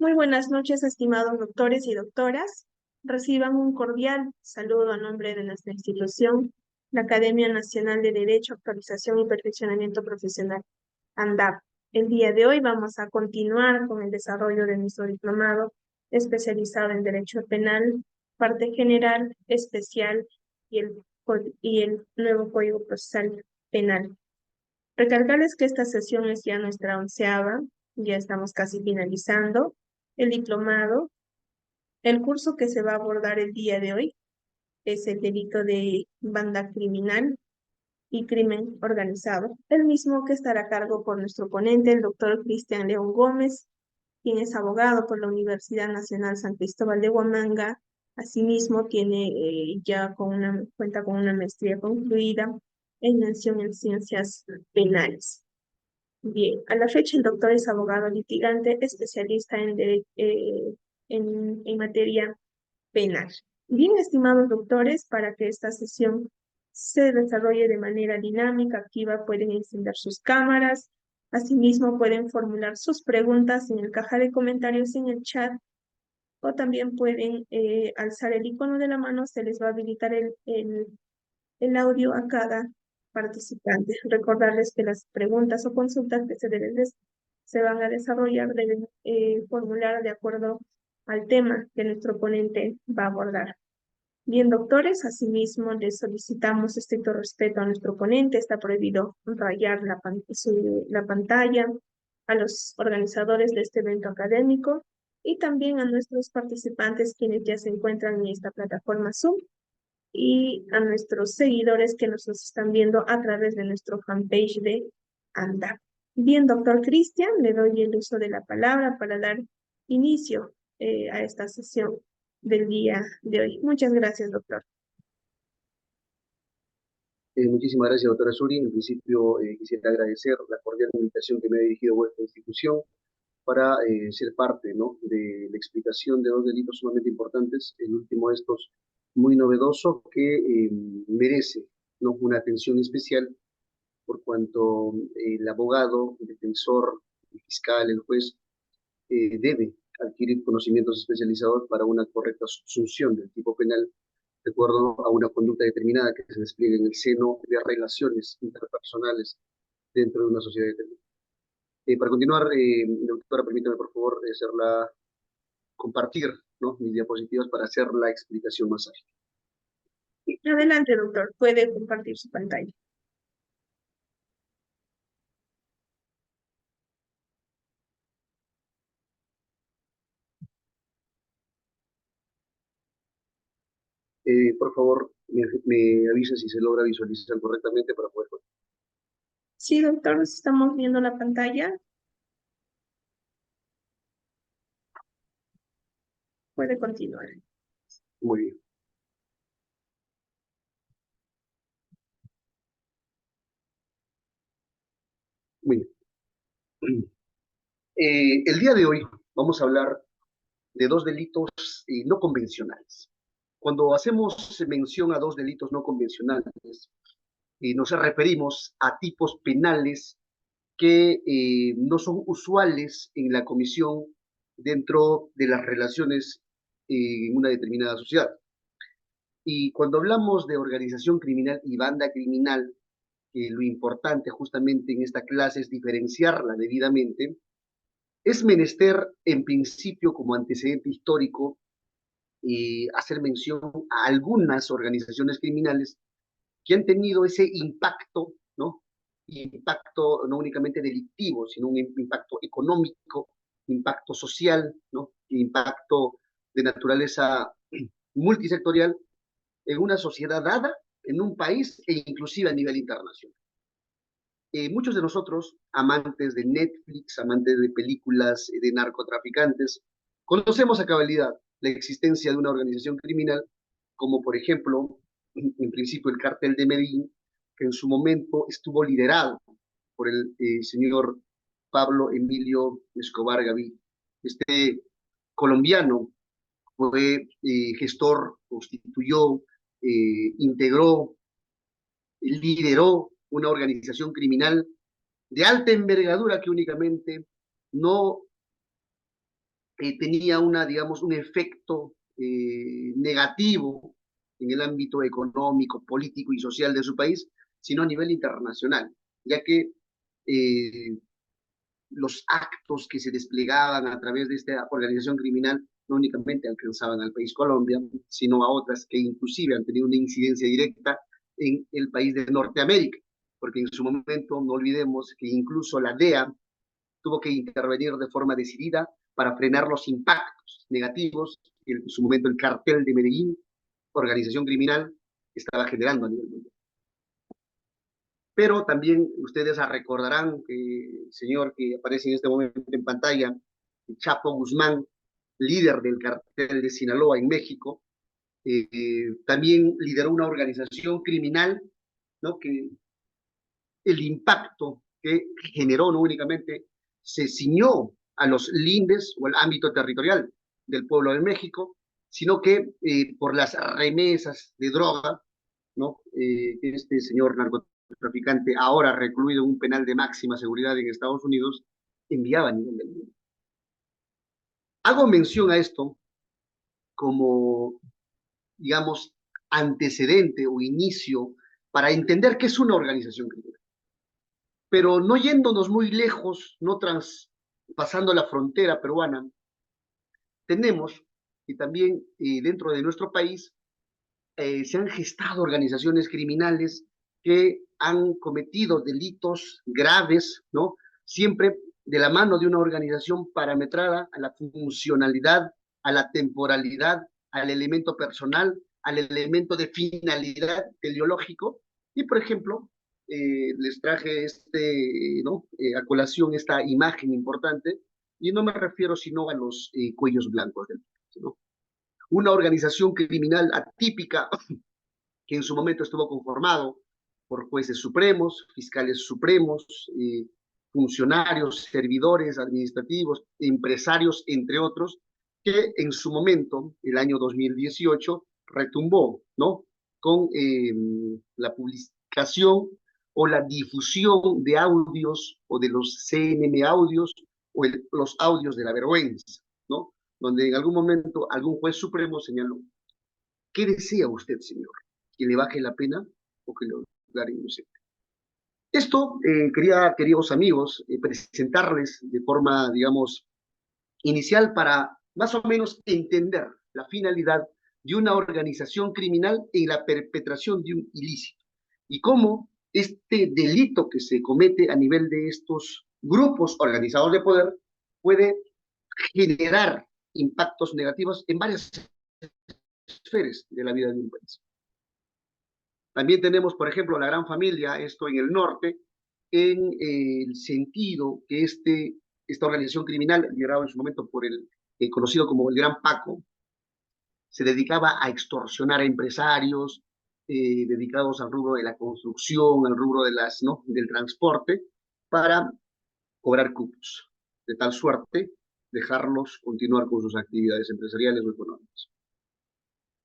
Muy buenas noches, estimados doctores y doctoras. Reciban un cordial saludo a nombre de nuestra institución, la Academia Nacional de Derecho, Actualización y Perfeccionamiento Profesional, ANDAP. El día de hoy vamos a continuar con el desarrollo de nuestro diplomado especializado en Derecho Penal, parte general, especial y el nuevo Código Procesal Penal. Recalcarles que esta sesión es ya nuestra 11ª, ya estamos casi finalizando el diplomado. El curso que se va a abordar el día de hoy es el delito de banda criminal y crimen organizado, el mismo que estará a cargo por nuestro ponente, el doctor Cristian León Gómez, quien es abogado por la Universidad Nacional San Cristóbal de Huamanga. Asimismo, cuenta con una maestría concluida en mención en ciencias penales. Bien, a la fecha el doctor es abogado litigante, especialista en materia penal. Bien, estimados doctores, para que esta sesión se desarrolle de manera dinámica, activa, pueden encender sus cámaras. Asimismo, pueden formular sus preguntas en el caja de comentarios en el chat, o también pueden alzar el icono de la mano. Se les va a habilitar el audio a cada participante. Recordarles que las preguntas o consultas que se van a desarrollar deben formular de acuerdo al tema que nuestro ponente va a abordar. Bien, doctores, asimismo les solicitamos estricto respeto a nuestro ponente. Está prohibido rayar la pantalla, a los organizadores de este evento académico y también a nuestros participantes quienes ya se encuentran en esta plataforma Zoom, y a nuestros seguidores que nos están viendo a través de nuestro fanpage de ANDAP. Bien, doctor Cristian, le doy el uso de la palabra para dar inicio a esta sesión del día de hoy. Muchas gracias, doctor. Muchísimas gracias, doctora Suri. En principio, quisiera agradecer la cordial invitación que me ha dirigido vuestra institución para ser parte, ¿no?, de la explicación de dos delitos sumamente importantes. El último de estos, muy novedoso, que merece, ¿no?, una atención especial por cuanto el abogado, el defensor, el fiscal, el juez, debe adquirir conocimientos especializados para una correcta asunción del tipo penal de acuerdo a una conducta determinada que se despliegue en el seno de relaciones interpersonales dentro de una sociedad determinada. Para continuar, doctora, permítame por favor compartir, ¿no?, mis diapositivas para hacer la explicación más ágil. Adelante, doctor. Puede compartir su pantalla. Por favor, me avisa si se logra visualizar correctamente para poder. Sí, doctor, estamos viendo la pantalla. Puede continuar. Muy bien. Muy bien. El día de hoy vamos a hablar de dos delitos no convencionales. Cuando hacemos mención a dos delitos no convencionales, nos referimos a tipos penales que no son usuales en la comisión dentro de las relaciones en una determinada sociedad. Y cuando hablamos de organización criminal y banda criminal, lo importante justamente en esta clase es diferenciarla debidamente. Es menester, en principio, como antecedente histórico, hacer mención a algunas organizaciones criminales que han tenido ese impacto, ¿no? Impacto no únicamente delictivo, sino un impacto económico, impacto social, ¿no?, impacto de naturaleza multisectorial en una sociedad dada, en un país e inclusive a nivel internacional. Muchos de nosotros, amantes de Netflix, amantes de películas de narcotraficantes, conocemos a cabalidad la existencia de una organización criminal, como por ejemplo, en principio, el Cártel de Medellín, que en su momento estuvo liderado por el señor Pablo Emilio Escobar Gaviria. Este colombiano fue gestor, constituyó, integró, lideró una organización criminal de alta envergadura que únicamente no tenía digamos, un efecto negativo en el ámbito económico, político y social de su país, sino a nivel internacional, ya que los actos que se desplegaban a través de esta organización criminal no únicamente alcanzaban al país Colombia, sino a otras que inclusive han tenido una incidencia directa en el país de Norteamérica, porque en su momento no olvidemos que incluso la DEA tuvo que intervenir de forma decidida para frenar los impactos negativos que en su momento el cartel de Medellín, organización criminal, estaba generando a nivel mundial. Pero también ustedes recordarán que el señor que aparece en este momento en pantalla, Chapo Guzmán, líder del cartel de Sinaloa en México, también lideró una organización criminal, ¿no? Que el impacto que generó no únicamente se ciñó a los lindes o al ámbito territorial del pueblo de México, sino que por las remesas de droga, ¿no? Este señor narcotraficante, ahora recluido en un penal de máxima seguridad en Estados Unidos, enviaba a nivel del mundo. Hago mención a esto como, digamos, antecedente o inicio para entender qué es una organización criminal. Pero no yéndonos muy lejos, no traspasando la frontera peruana, tenemos que también dentro de nuestro país se han gestado organizaciones criminales que han cometido delitos graves, ¿no? Siempre de la mano de una organización parametrada a la funcionalidad, a la temporalidad, al elemento personal, al elemento de finalidad teleológico. Y, por ejemplo, les traje ¿no? A colación esta imagen importante, y no me refiero sino a los cuellos blancos del ¿no? Una organización criminal atípica que en su momento estuvo conformado por jueces supremos, fiscales supremos, funcionarios, servidores administrativos, empresarios, entre otros, que en su momento, el año 2018, retumbó, ¿no? Con la publicación o la difusión de audios o de los CNN audios o los audios de la vergüenza, ¿no? Donde en algún momento algún juez supremo señaló: ¿qué desea usted, señor? ¿Que le baje la pena o que lo declare inocente? Esto, queridos amigos, presentarles de forma, digamos, inicial para más o menos entender la finalidad de una organización criminal en la perpetración de un ilícito y cómo este delito que se comete a nivel de estos grupos organizados de poder puede generar impactos negativos en varias esferas de la vida de un país. También tenemos, por ejemplo, la gran familia, esto en el norte, en el sentido que esta organización criminal, liderada en su momento por el conocido como el Gran Paco, se dedicaba a extorsionar a empresarios dedicados al rubro de la construcción, al rubro de ¿no? del transporte, para cobrar cupos, de tal suerte dejarlos continuar con sus actividades empresariales o económicas.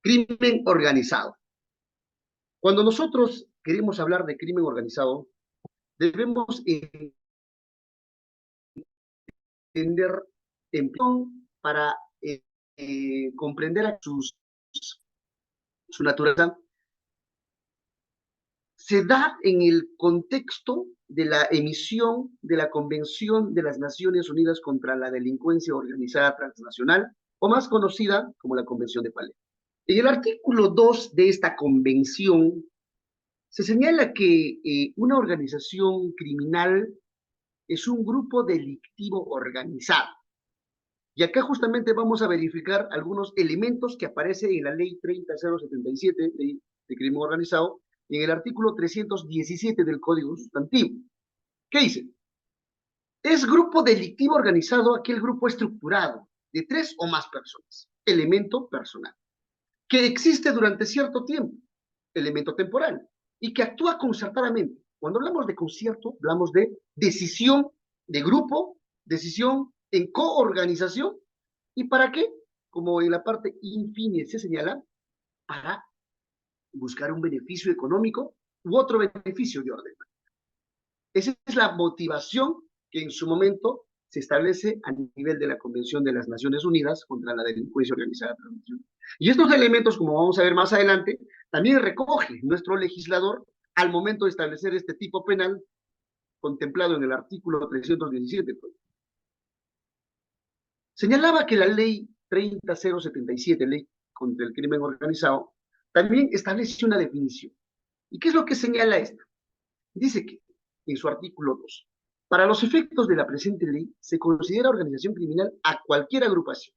Crimen organizado. Cuando nosotros queremos hablar de crimen organizado, debemos entender para comprender su naturaleza. Se da en el contexto de la emisión de la Convención de las Naciones Unidas contra la Delincuencia Organizada Transnacional, o más conocida como la Convención de Palermo. En el artículo 2 de esta convención se señala que una organización criminal es un grupo delictivo organizado. Y acá justamente vamos a verificar algunos elementos que aparecen en la ley 30077 de crimen organizado y en el artículo 317 del Código Sustantivo. ¿Qué dice? Es grupo delictivo organizado aquel grupo estructurado de 3 o más personas, elemento personal, que existe durante cierto tiempo, elemento temporal, y que actúa concertadamente. Cuando hablamos de concierto, hablamos de decisión de grupo, decisión en coorganización. ¿Y para qué? Como en la parte infine se señala, para buscar un beneficio económico u otro beneficio de orden. Esa es la motivación que en su momento se establece a nivel de la Convención de las Naciones Unidas contra la Delincuencia Organizada Transnacional. Y estos elementos, como vamos a ver más adelante, también recoge nuestro legislador al momento de establecer este tipo penal contemplado en el artículo 317. Señalaba que la ley 30077, ley contra el crimen organizado, también establece una definición. ¿Y qué es lo que señala esta? Dice que, en su artículo 2, para los efectos de la presente ley, se considera organización criminal a cualquier agrupación.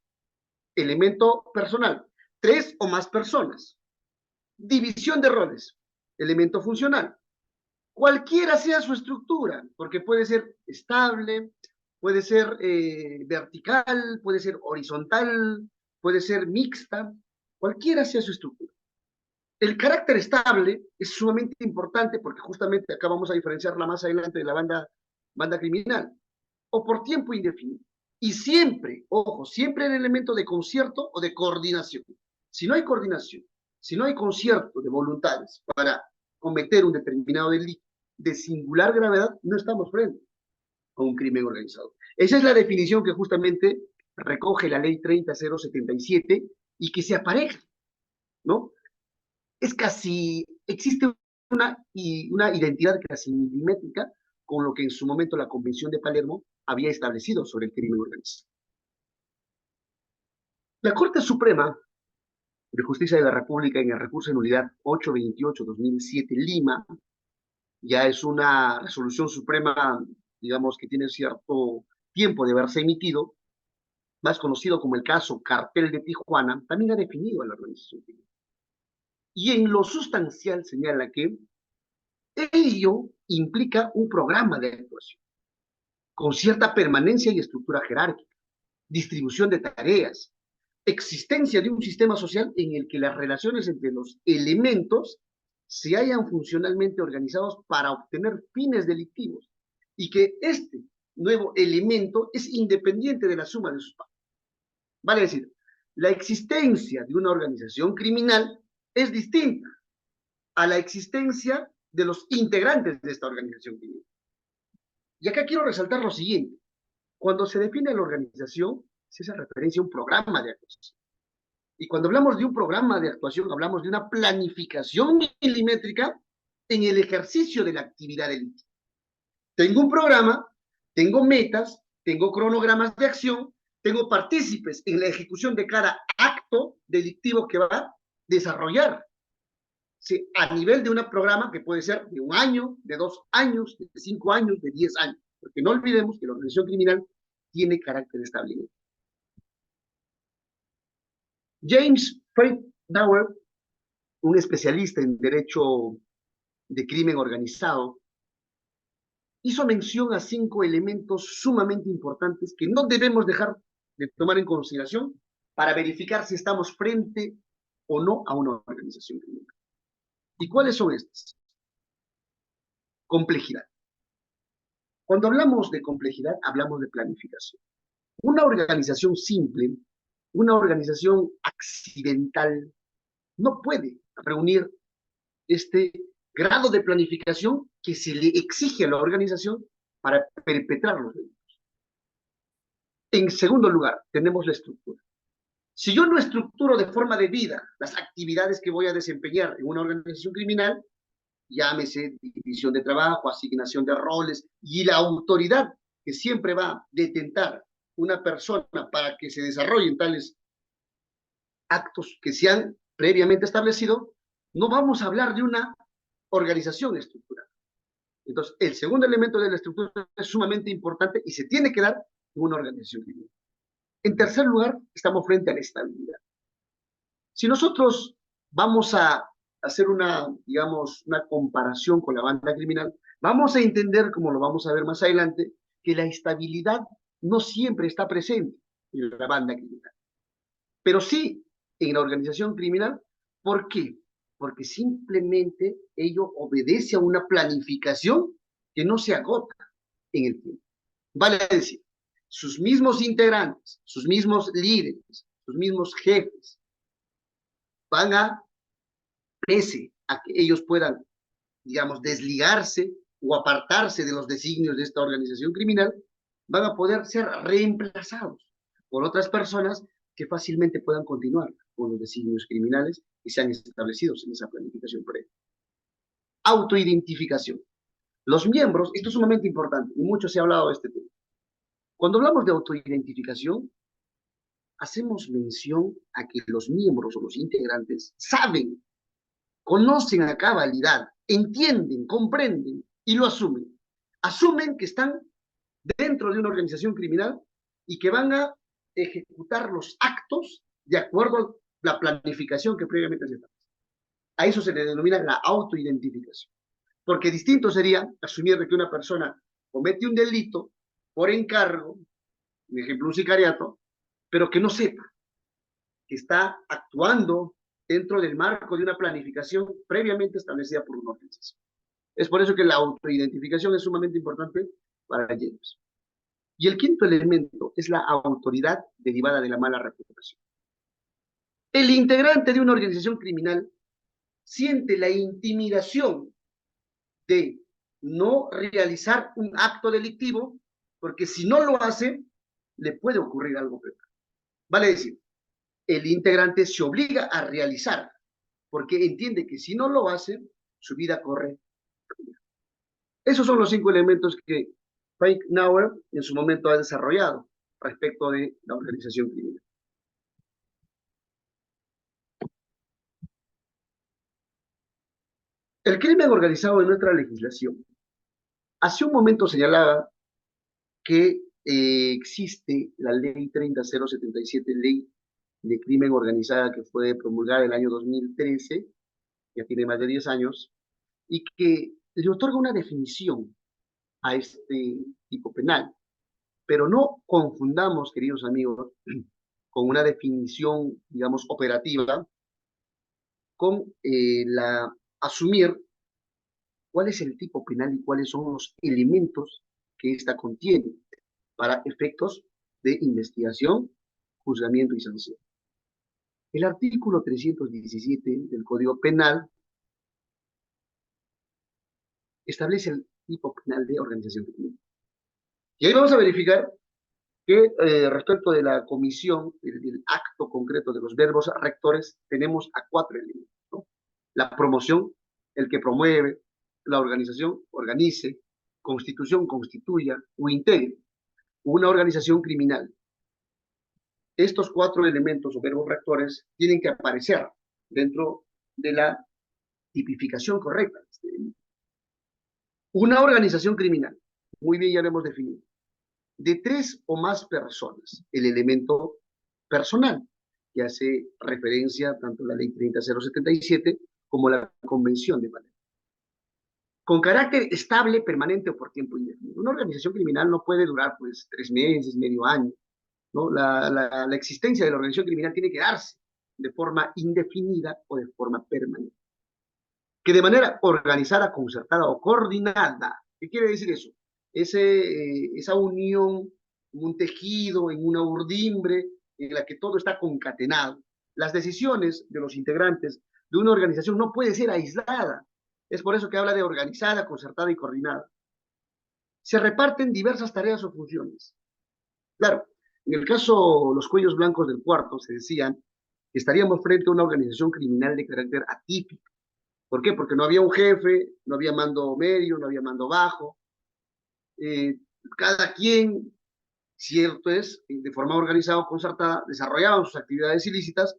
Elemento personal, 3 o más personas. División de roles, elemento funcional. Cualquiera sea su estructura, porque puede ser estable, puede ser vertical, puede ser horizontal, puede ser mixta, cualquiera sea su estructura. El carácter estable es sumamente importante porque justamente acá vamos a diferenciarla más adelante de la banda criminal, o por tiempo indefinido. Y siempre, ojo, siempre el elemento de concierto o de coordinación. Si no hay coordinación, si no hay concierto de voluntades para cometer un determinado delito de singular gravedad, no estamos frente a un crimen organizado. Esa es la definición que justamente recoge la ley 30077 y que se apareja, ¿no? Es casi, existe una identidad casi milimétrica con lo que en su momento la Convención de Palermo había establecido sobre el crimen organizado. La Corte Suprema de Justicia de la República, en el recurso de nulidad 828-2007 Lima, ya es una resolución suprema, digamos, que tiene cierto tiempo de haberse emitido, más conocido como el caso Cartel de Tijuana, también ha definido a la organización criminal. Y en lo sustancial señala que ello implica un programa de actuación con cierta permanencia y estructura jerárquica, distribución de tareas, existencia de un sistema social en el que las relaciones entre los elementos se hayan funcionalmente organizados para obtener fines delictivos y que este nuevo elemento es independiente de la suma de sus partes. Vale decir, la existencia de una organización criminal es distinta a la existencia de los integrantes de esta organización criminal. Y acá quiero resaltar lo siguiente. Cuando se define la organización, se hace referencia a un programa de actuación. Y cuando hablamos de un programa de actuación, hablamos de una planificación milimétrica en el ejercicio de la actividad delictiva. Tengo un programa, tengo metas, tengo cronogramas de acción, tengo partícipes en la ejecución de cada acto delictivo que va a desarrollar. Sí, a nivel de un programa que puede ser de 1 año, de 2 años, de 5 años, de 10 años. Porque no olvidemos que la organización criminal tiene carácter estable. James Feidauer, un especialista en derecho de crimen organizado, hizo mención a 5 elementos sumamente importantes que no debemos dejar de tomar en consideración para verificar si estamos frente o no a una organización criminal. ¿Y cuáles son estas? Complejidad. Cuando hablamos de complejidad, hablamos de planificación. Una organización simple, una organización accidental, no puede reunir este grado de planificación que se le exige a la organización para perpetrar los delitos. En segundo lugar, tenemos la estructura. Si yo no estructuro de forma debida las actividades que voy a desempeñar en una organización criminal, llámese división de trabajo, asignación de roles y la autoridad que siempre va a detentar una persona para que se desarrollen tales actos que se han previamente establecido, no vamos a hablar de una organización estructural. Entonces, el segundo elemento de la estructura es sumamente importante y se tiene que dar en una organización criminal. En tercer lugar, estamos frente a la estabilidad. Si nosotros vamos a hacer digamos, una comparación con la banda criminal, vamos a entender, como lo vamos a ver más adelante, que la estabilidad no siempre está presente en la banda criminal, pero sí en la organización criminal. ¿Por qué? Porque simplemente ello obedece a una planificación que no se agota en el tiempo. Vale decir, sus mismos integrantes, sus mismos líderes, sus mismos jefes, van a, pese a que ellos puedan, digamos, desligarse o apartarse de los designios de esta organización criminal, van a poder ser reemplazados por otras personas que fácilmente puedan continuar con los designios criminales que sean establecidos en esa planificación previa. Autoidentificación. Los miembros, esto es sumamente importante, y mucho se ha hablado de este tema. Cuando hablamos de autoidentificación, hacemos mención a que los miembros o los integrantes saben, conocen a cabalidad, entienden, comprenden y lo asumen. Asumen que están dentro de una organización criminal y que van a ejecutar los actos de acuerdo a la planificación que previamente se establece. A eso se le denomina la autoidentificación. Porque distinto sería asumir que una persona comete un delito por encargo, por ejemplo, un sicariato, pero que no sepa que está actuando dentro del marco de una planificación previamente establecida por una organización. Es por eso que la autoidentificación es sumamente importante para James. Y el quinto elemento es la autoridad derivada de la mala reputación. El integrante de una organización criminal siente la intimidación de no realizar un acto delictivo, porque si no lo hace, le puede ocurrir algo peor. Vale decir, el integrante se obliga a realizar, porque entiende que si no lo hace, su vida corre. Esos son los 5 elementos que Feinauer en su momento ha desarrollado respecto de la organización criminal. El crimen organizado en nuestra legislación. Hace un momento señalaba que existe la ley 30077, ley de crimen organizada que fue promulgada en el año 2013, ya tiene más de 10 años, y que le otorga una definición a este tipo penal. Pero no confundamos, queridos amigos, con una definición, digamos, operativa, con asumir cuál es el tipo penal y cuáles son los elementos que ésta contiene para efectos de investigación, juzgamiento y sanción. El artículo 317 del Código Penal establece el tipo penal de organización criminal. Y ahí vamos a verificar que respecto de la comisión, del acto concreto de los verbos rectores, tenemos a 4 elementos, ¿no? La promoción, el que promueve, la organización, organice, constitución, constituya o integre una organización criminal. Estos 4 elementos o verbos rectores tienen que aparecer dentro de la tipificación correcta. Una organización criminal, muy bien, ya lo hemos definido, de 3 o más personas, el elemento personal, que hace referencia tanto a la ley 30077 como a la Convención de Palermo. Con carácter estable, permanente o por tiempo indefinido. Una organización criminal no puede durar pues 3 meses, medio año, ¿no? La existencia de la organización criminal tiene que darse de forma indefinida o de forma permanente. Que de manera organizada, concertada o coordinada. ¿Qué quiere decir eso? Esa unión, un tejido, en una urdimbre, en la que todo está concatenado. Las decisiones de los integrantes de una organización no puede ser aislada. Es por eso que habla de organizada, concertada y coordinada. Se reparten diversas tareas o funciones. Claro, en el caso los cuellos blancos del cuarto se decían que estaríamos frente a una organización criminal de carácter atípico. ¿Por qué? Porque no había un jefe, no había mando medio, no había mando bajo. Cada quien, cierto es, de forma organizada o concertada, desarrollaban sus actividades ilícitas,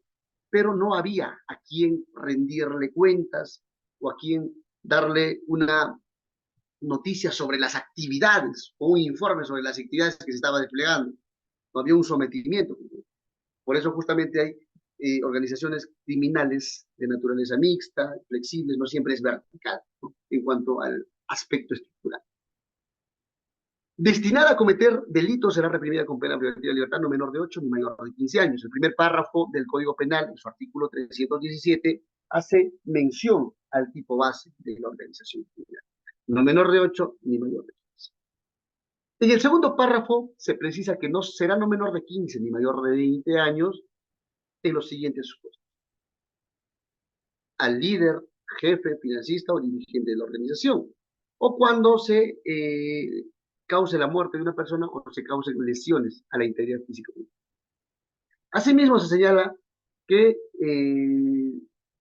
pero no había a quien rendirle cuentas o a quien darle una noticia sobre las actividades o un informe sobre las actividades que se estaba desplegando. No había un sometimiento. Por eso justamente hay organizaciones criminales de naturaleza mixta, flexibles, no siempre es vertical, ¿no? En cuanto al aspecto estructural. Destinada a cometer delitos será reprimida con pena privativa de libertad no menor de 8 ni mayor de 15 años. El primer párrafo del Código Penal, en su artículo 317, hace mención al tipo base de la organización criminal. No menor de 8 ni mayor de 15. En el segundo párrafo se precisa que no será no menor de 15 ni mayor de 20 años en los siguientes supuestos: al líder, jefe, financista o dirigente de la organización, o cuando se cause la muerte de una persona o se causen lesiones a la integridad física. Asimismo, se señala que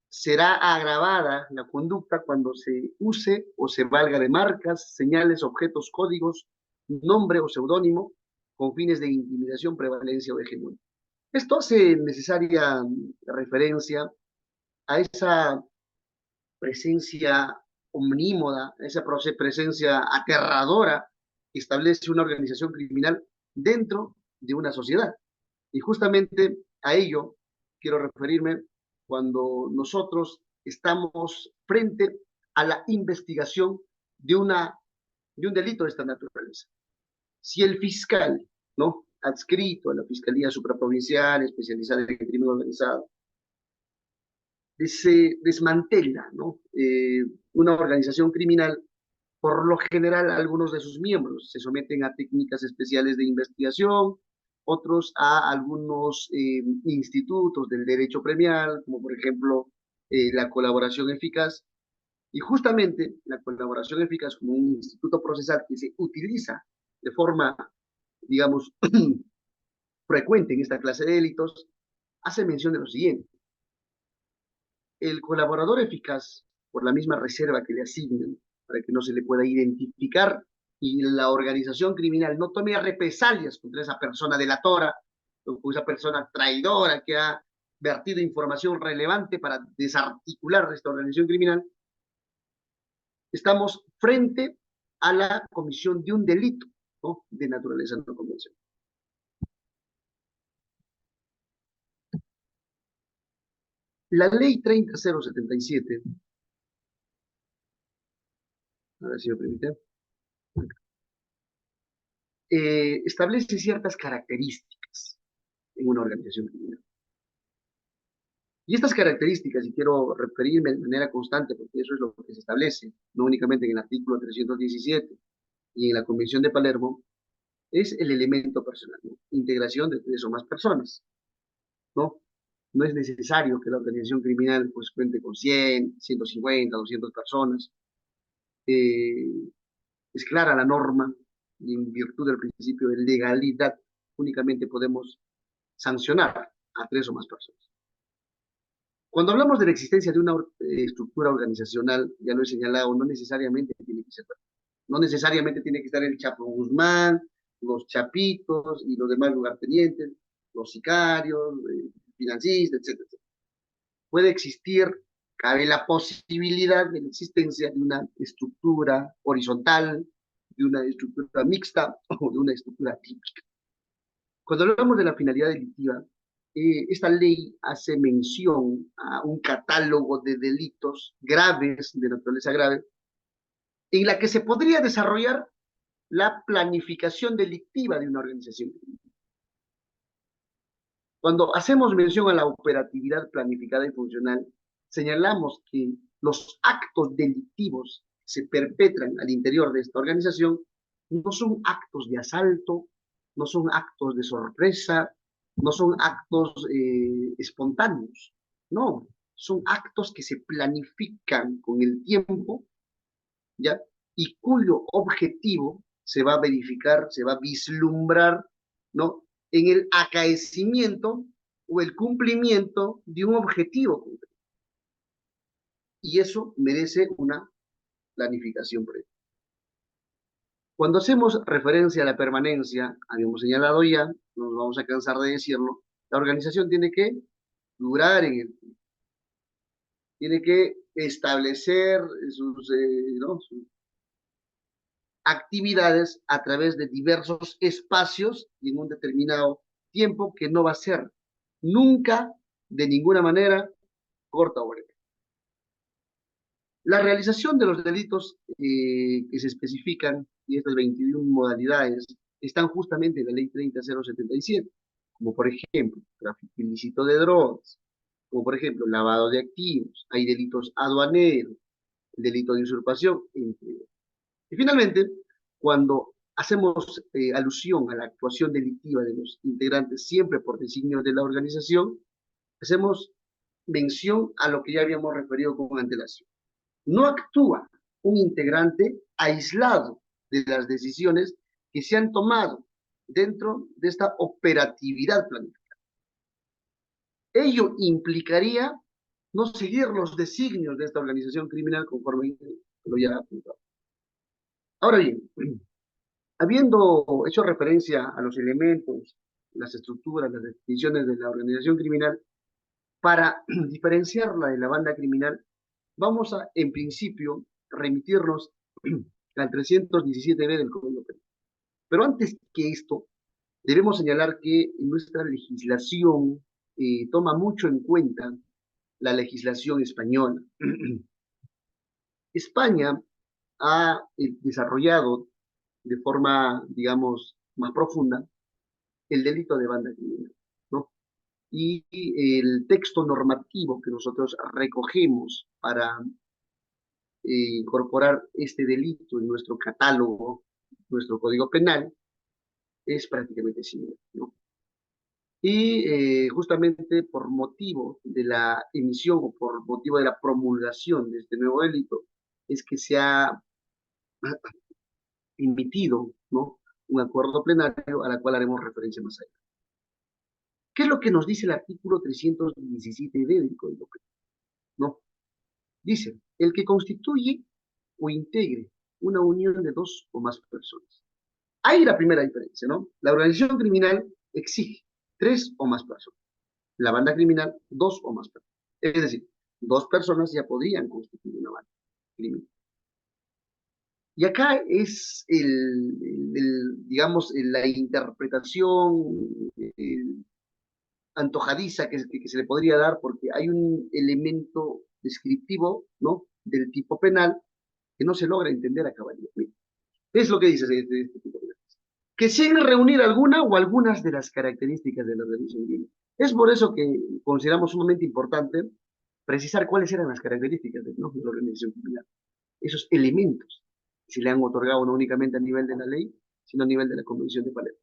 será agravada la conducta cuando se use o se valga de marcas, señales, objetos, códigos, nombre o seudónimo con fines de intimidación, prevalencia o hegemonía. Esto hace necesaria referencia a esa presencia omnímoda, esa presencia aterradora que establece una organización criminal dentro de una sociedad. Y justamente a ello quiero referirme cuando nosotros estamos frente a la investigación de, de un delito de esta naturaleza. Si el fiscal, ¿no?, adscrito a la Fiscalía Supraprovincial especializada en crimen organizado, se desmantela, ¿no?, una organización criminal, por lo general algunos de sus miembros se someten a técnicas especiales de investigación, otros a algunos institutos del derecho premial, como por ejemplo la colaboración eficaz, y justamente la colaboración eficaz como un instituto procesal que se utiliza de forma, digamos, frecuente en esta clase de delitos, hace mención de lo siguiente: el colaborador eficaz, por la misma reserva que le asignan, para que no se le pueda identificar y la organización criminal no tome represalias contra esa persona delatora, o esa persona traidora que ha vertido información relevante para desarticular esta organización criminal, estamos frente a la comisión de un delito, ¿no?, de naturaleza no convencional. La ley 30077, a ver si me permite, establece ciertas características en una organización criminal. Y estas características, y quiero referirme de manera constante, porque eso es lo que se establece, no únicamente en el artículo 317 y en la Convención de Palermo, es el elemento personal, ¿no?, integración de 3 o más personas, ¿no? No es necesario que la organización criminal pues cuente con 100, 150, 200 personas. Es clara la norma y en virtud del principio de legalidad únicamente podemos sancionar a 3 o más personas. Cuando hablamos de la existencia de una estructura organizacional, ya lo he señalado, no necesariamente tiene que ser, no necesariamente tiene que estar el Chapo Guzmán, los chapitos y los demás lugartenientes, los sicarios, financistas, etcétera. Puede existir, cabe la posibilidad de la existencia de una estructura horizontal, de una estructura mixta o de una estructura típica. Cuando hablamos de la finalidad delictiva, esta ley hace mención a un catálogo de delitos graves, de naturaleza grave, en la que se podría desarrollar la planificación delictiva de una organización. Cuando hacemos mención a la operatividad planificada y funcional, señalamos que los actos delictivos que se perpetran al interior de esta organización no son actos de asalto, no son actos de sorpresa, no son actos espontáneos, no, son actos que se planifican con el tiempo, ¿ya?, y cuyo objetivo se va a verificar, se va a vislumbrar, ¿no?, en el acaecimiento o el cumplimiento de un objetivo concreto. Y eso merece una planificación previa. Cuando hacemos referencia a la permanencia, habíamos señalado ya, no nos vamos a cansar de decirlo, la organización tiene que durar en el tiempo, tiene que establecer sus actividades a través de diversos espacios y en un determinado tiempo que no va a ser nunca, de ninguna manera, corta o breve. La realización de los delitos que se especifican, y estas 21 modalidades, están justamente en la ley 30077, como por ejemplo, tráfico ilícito de drogas, como por ejemplo, lavado de activos, hay delitos aduaneros, el delito de usurpación, entre otros. Y finalmente, cuando hacemos alusión a la actuación delictiva de los integrantes, siempre por designio de la organización, hacemos mención a lo que ya habíamos referido con antelación. No actúa un integrante aislado de las decisiones que se han tomado dentro de esta operatividad planificada. Ello implicaría no seguir los designios de esta organización criminal conforme lo ya apuntado. Ahora bien, habiendo hecho referencia a los elementos, las estructuras, las definiciones de la organización criminal, para diferenciarla de la banda criminal, vamos a, en principio, remitirnos al 317b del Código Penal. Pero antes que esto, debemos señalar que nuestra legislación toma mucho en cuenta la legislación española. España ha desarrollado de forma, digamos, más profunda el delito de banda criminal, ¿no? Y el texto normativo que nosotros recogemos para incorporar este delito en nuestro catálogo, nuestro código penal, es prácticamente similar, ¿no? Y justamente por motivo de la emisión o por motivo de la promulgación de este nuevo delito, es que se ha emitido, ¿no?, un acuerdo plenario a la cual haremos referencia más allá. ¿Qué es lo que nos dice el artículo 317b del Código Penal? ¿No? Dice, el que constituye o integre una unión de dos o más personas. Ahí la primera diferencia, ¿no? La organización criminal exige tres o más personas. La banda criminal, dos o más personas. Es decir, dos personas ya podrían constituir una banda criminal. Y acá es digamos, la interpretación antojadiza que se le podría dar, porque hay un elemento descriptivo, ¿no?, del tipo penal que no se logra entender a cabalidad. Es lo que dice este tipo de leyes. Que sin reunir alguna o algunas de las características de la organización criminal. Es por eso que consideramos sumamente importante precisar cuáles eran las características de, ¿no?, de la organización criminal. Esos elementos se le han otorgado no únicamente a nivel de la ley, sino a nivel de la Convención de Palermo.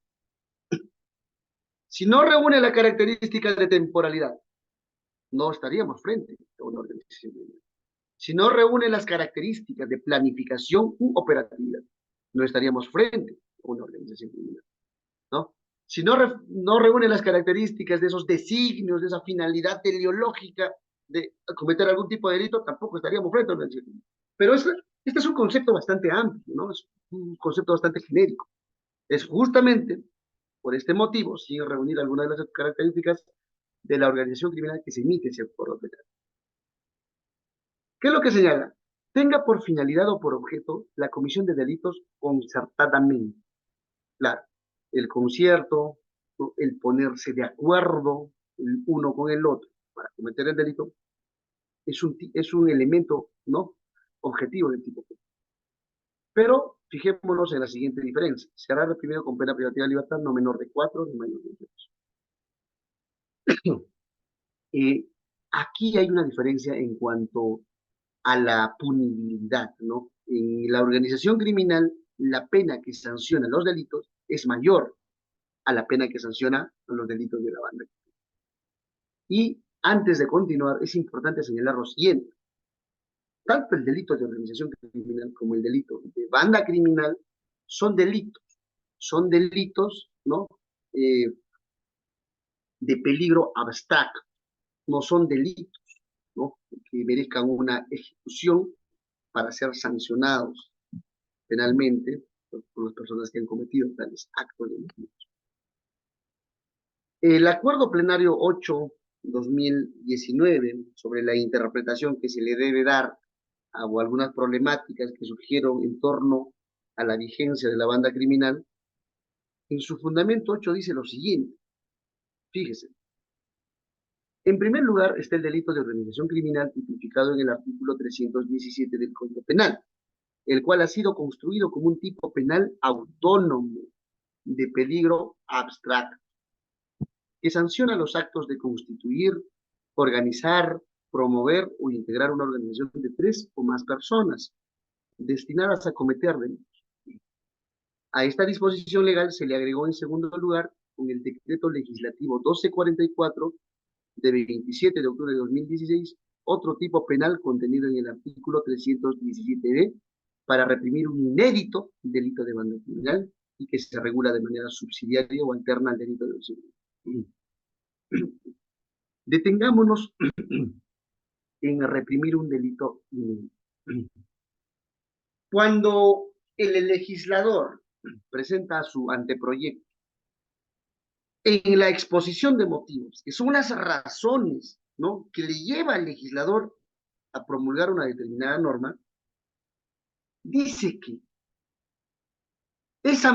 Si no reúne las características de temporalidad, no estaríamos frente a una organización criminal. Si no reúne las características de planificación u operatividad, no estaríamos frente a una organización criminal, ¿no? Si no reúne las características de esos designios, de esa finalidad teleológica de cometer algún tipo de delito, tampoco estaríamos frente a una organización criminal. Pero este es un concepto bastante amplio, ¿no? Es un concepto bastante genérico. Es justamente por este motivo, sin reunir alguna de las características de la organización criminal, que se emite ese acuerdo penal. ¿Qué es lo que señala? Tenga por finalidad o por objeto la comisión de delitos concertadamente. Claro, el concierto, el ponerse de acuerdo el uno con el otro para cometer el delito, es un elemento, ¿no?, objetivo del tipo penal. Pero fijémonos en la siguiente diferencia. Se hará reprimido con pena privativa de libertad no menor de 4 ni mayor de 8. Aquí hay una diferencia en cuanto a la punibilidad, ¿no? En la organización criminal, la pena que sanciona los delitos es mayor a la pena que sanciona los delitos de la banda. Y antes de continuar, es importante señalar lo siguiente. Tanto el delito de organización criminal como el delito de banda criminal son delitos, ¿no?, de peligro abstracto, no son delitos, ¿no?, que merezcan una ejecución para ser sancionados penalmente por las personas que han cometido tales actos delictivos. El Acuerdo Plenario 8/2019 sobre la interpretación que se le debe dar o algunas problemáticas que surgieron en torno a la vigencia de la banda criminal, en su fundamento 8 dice lo siguiente, fíjese. En primer lugar está el delito de organización criminal tipificado en el artículo 317 del Código Penal, el cual ha sido construido como un tipo penal autónomo de peligro abstracto, que sanciona los actos de constituir, organizar, promover o integrar una organización de 3 o más personas destinadas a cometer delitos. A esta disposición legal se le agregó en segundo lugar, con el decreto legislativo 1244 de 27 de octubre de 2016, otro tipo penal contenido en el artículo 317b para reprimir un inédito delito de banda criminal y que se regula de manera subsidiaria o alterna al delito de homicidio. Detengámonos en reprimir un delito. Cuando el legislador presenta su anteproyecto, en la exposición de motivos, que son las razones, ¿no?, que le lleva al legislador a promulgar una determinada norma, dice que ese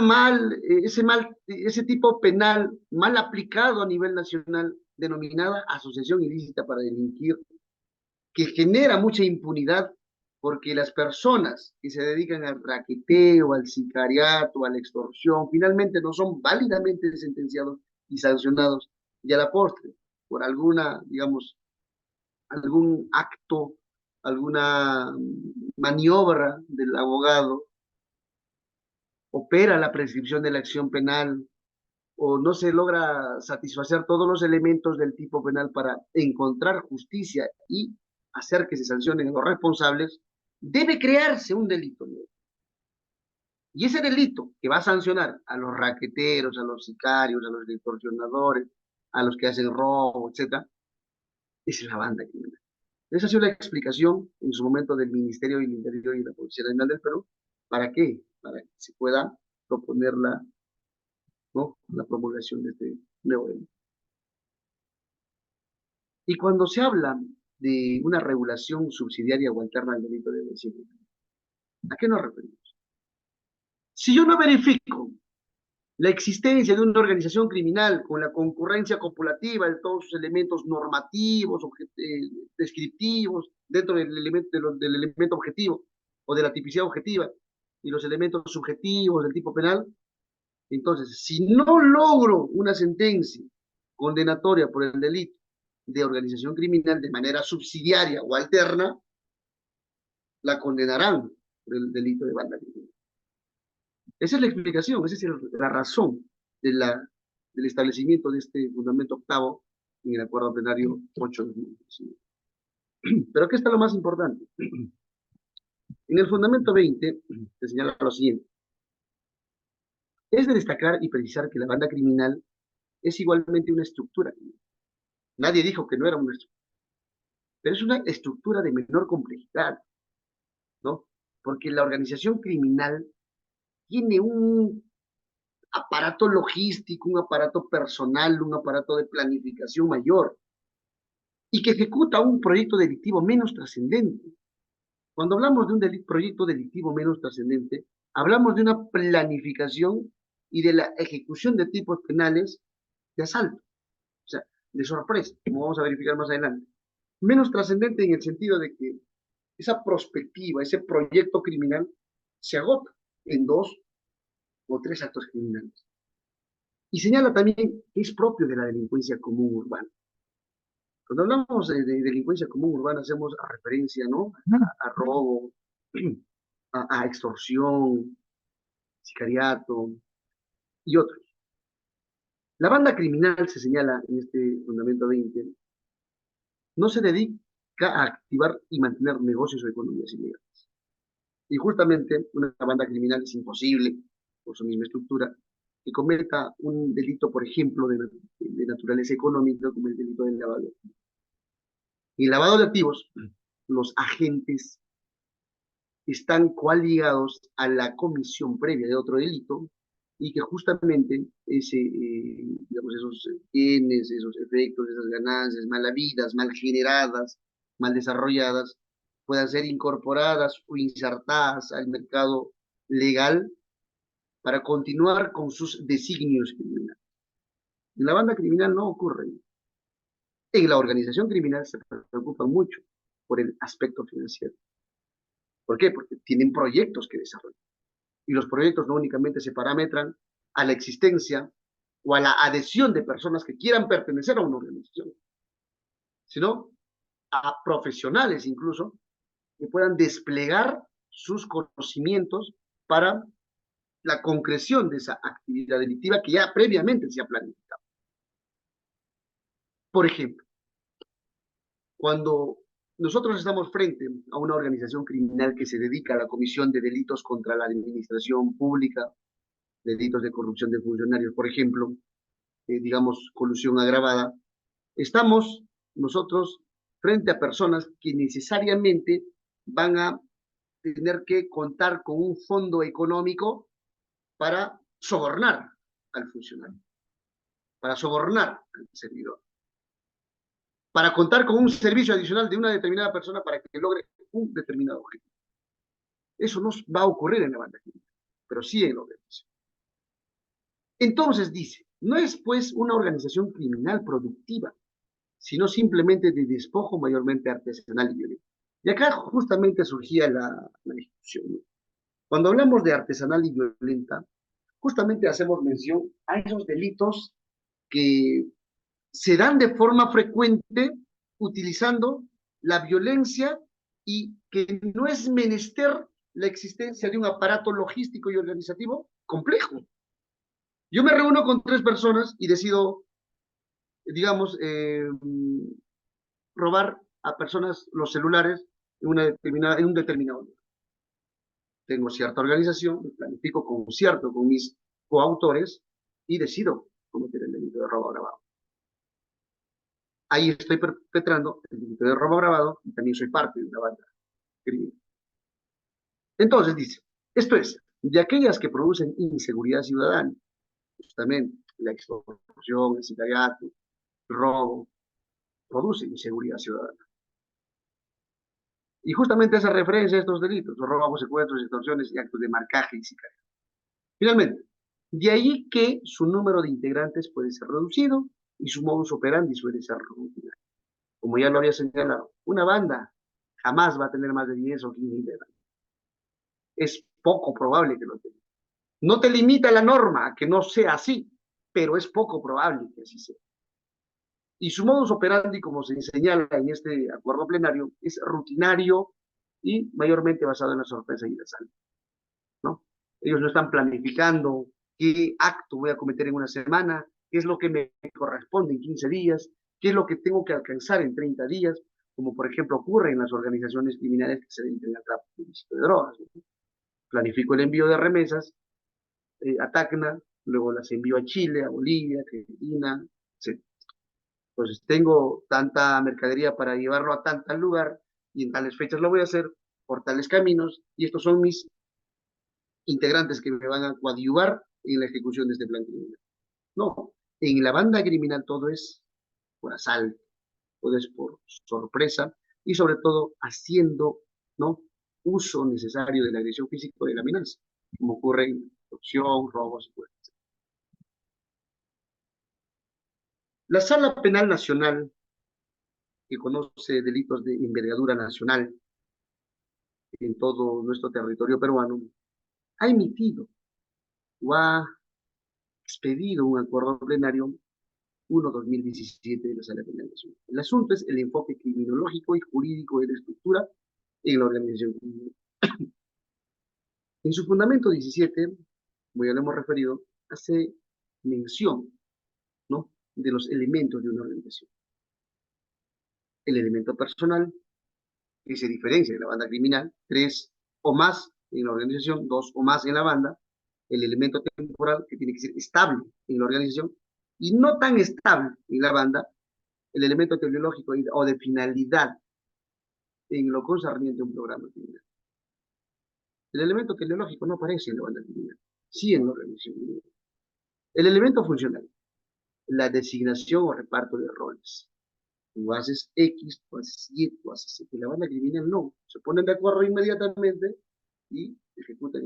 tipo penal mal aplicado a nivel nacional, denominada asociación ilícita para delinquir, que genera mucha impunidad porque las personas que se dedican al raqueteo, al sicariato, a la extorsión, finalmente no son válidamente sentenciados y sancionados, y a la postre, por alguna, digamos, algún acto, alguna maniobra del abogado, opera la prescripción de la acción penal o no se logra satisfacer todos los elementos del tipo penal para encontrar justicia y hacer que se sancionen a los responsables, debe crearse un delito nuevo. Y ese delito que va a sancionar a los raqueteros, a los sicarios, a los extorsionadores, a los que hacen robo, etc., es la banda criminal. Esa ha sido la explicación en su momento del Ministerio del Interior y la Policía Nacional del Perú. ¿Para qué? Para que se pueda proponer ¿no?, la promulgación de este nuevo delito. Y cuando se habla de una regulación subsidiaria o alterna al delito de homicidio, ¿a qué nos referimos? Si yo no verifico la existencia de una organización criminal con la concurrencia copulativa de todos sus elementos normativos, descriptivos, dentro del elemento objetivo o de la tipicidad objetiva y los elementos subjetivos del tipo penal, entonces, si no logro una sentencia condenatoria por el delito de organización criminal de manera subsidiaria o alterna, la condenarán por el delito de banda criminal. Esa es la explicación, esa es la razón del establecimiento de este fundamento octavo en el acuerdo plenario 8 de 2019. Pero aquí está lo más importante. En el fundamento 20 se señala lo siguiente. Es de destacar y precisar que la banda criminal es igualmente una estructura. Nadie dijo que no era una estructura, pero es una estructura de menor complejidad, ¿no? Porque la organización criminal tiene un aparato logístico, un aparato personal, un aparato de planificación mayor, y que ejecuta un proyecto delictivo menos trascendente. Cuando hablamos de un proyecto delictivo menos trascendente, hablamos de una planificación y de la ejecución de tipos penales de asalto, o sea, de sorpresa, como vamos a verificar más adelante. Menos trascendente en el sentido de que esa perspectiva, ese proyecto criminal, se agota en 2 o 3 actos criminales. Y señala también que es propio de la delincuencia común urbana. Cuando hablamos de delincuencia común urbana, hacemos referencia, ¿no?, a robo, a extorsión, sicariato y otros. La banda criminal, se señala en este fundamento 20, no se dedica a activar y mantener negocios o economías ilegales. Y justamente una banda criminal es imposible, por su misma estructura, que cometa un delito, por ejemplo, de naturaleza económica, como el delito del lavado de activos. En el lavado de activos, los agentes están coaligados a la comisión previa de otro delito y que justamente digamos, esos bienes, esos efectos, esas ganancias mal habidas, mal generadas, mal desarrolladas, puedan ser incorporadas o insertadas al mercado legal para continuar con sus designios criminales. En la banda criminal no ocurre. En la organización criminal se preocupan mucho por el aspecto financiero. ¿Por qué? Porque tienen proyectos que desarrollar. Y los proyectos no únicamente se parametran a la existencia o a la adhesión de personas que quieran pertenecer a una organización, sino a profesionales incluso que puedan desplegar sus conocimientos para la concreción de esa actividad delictiva que ya previamente se ha planificado. Por ejemplo, cuando nosotros estamos frente a una organización criminal que se dedica a la comisión de delitos contra la administración pública, delitos de corrupción de funcionarios, por ejemplo, digamos, colusión agravada, estamos nosotros frente a personas que necesariamente van a tener que contar con un fondo económico para sobornar al funcionario, para sobornar al servidor, para contar con un servicio adicional de una determinada persona para que logre un determinado objetivo. Eso no va a ocurrir en la banda criminal, pero sí en la organización. Entonces dice, no es pues una organización criminal productiva, sino simplemente de despojo mayormente artesanal y violento. Y acá justamente surgía la discusión, ¿no? Cuando hablamos de artesanal y violenta, justamente hacemos mención a esos delitos que se dan de forma frecuente utilizando la violencia y que no es menester la existencia de un aparato logístico y organizativo complejo. Yo me reúno con 3 personas y decido, digamos, robar a personas los celulares en un determinado lugar. Tengo cierta organización, me planifico con mis coautores y decido cometer el delito de robo agravado. Ahí estoy perpetrando el delito de robo agravado y también soy parte de una banda criminal. Entonces dice, esto es, de aquellas que producen inseguridad ciudadana, justamente la extorsión, el sicariato, el robo, produce inseguridad ciudadana. Y justamente hace referencia a estos delitos, los robos, secuestros, extorsiones y actos de marcaje y sicariato. Finalmente, de ahí que su número de integrantes puede ser reducido y su modus operandi suele ser rutinario. Como ya lo había señalado, una banda jamás va a tener más de 10 o 15 integrantes. Es poco probable que lo tenga. No te limita la norma a que no sea así, pero es poco probable que así sea. Y su modus operandi, como se señala en este acuerdo plenario, es rutinario y mayormente basado en la sorpresa y el asalto, ¿no? Ellos no están planificando qué acto voy a cometer en una semana, qué es lo que me corresponde en 15 días, qué es lo que tengo que alcanzar en 30 días, como por ejemplo ocurre en las organizaciones criminales que se dedican al tráfico ilícito de drogas, ¿no? Planifico el envío de remesas a Tacna, luego las envío a Chile, a Bolivia, a Argentina, etc. Entonces tengo tanta mercadería para llevarlo a tal lugar y en tales fechas lo voy a hacer por tales caminos y estos son mis integrantes que me van a coadyuvar en la ejecución de este plan criminal. No, en la banda criminal todo es por asalto, todo es por sorpresa y sobre todo haciendo, ¿no?, uso necesario de la agresión física o de la amenaza, como ocurre en extorsión, robos y muertes. La Sala Penal Nacional, que conoce delitos de envergadura nacional en todo nuestro territorio peruano, ha emitido o ha expedido un acuerdo plenario 1/2017 de la Sala Penal Nacional. El asunto es el enfoque criminológico y jurídico de la estructura en la organización criminal. En su fundamento 17, como ya lo hemos referido, hace mención, ¿no?, de los elementos de una organización. El elemento personal, que se diferencia de la banda criminal, 3 o más en la organización, 2 o más en la banda. El elemento temporal, que tiene que ser estable en la organización y no tan estable en la banda. El elemento teleológico o de finalidad en lo concerniente a un programa criminal. El elemento teleológico no aparece en la banda criminal, sí en la organización criminal. El elemento funcional, la designación o reparto de roles. Tú haces X, tú haces Y, tú haces Z. En la banda criminal no. Se ponen de acuerdo inmediatamente y ejecutan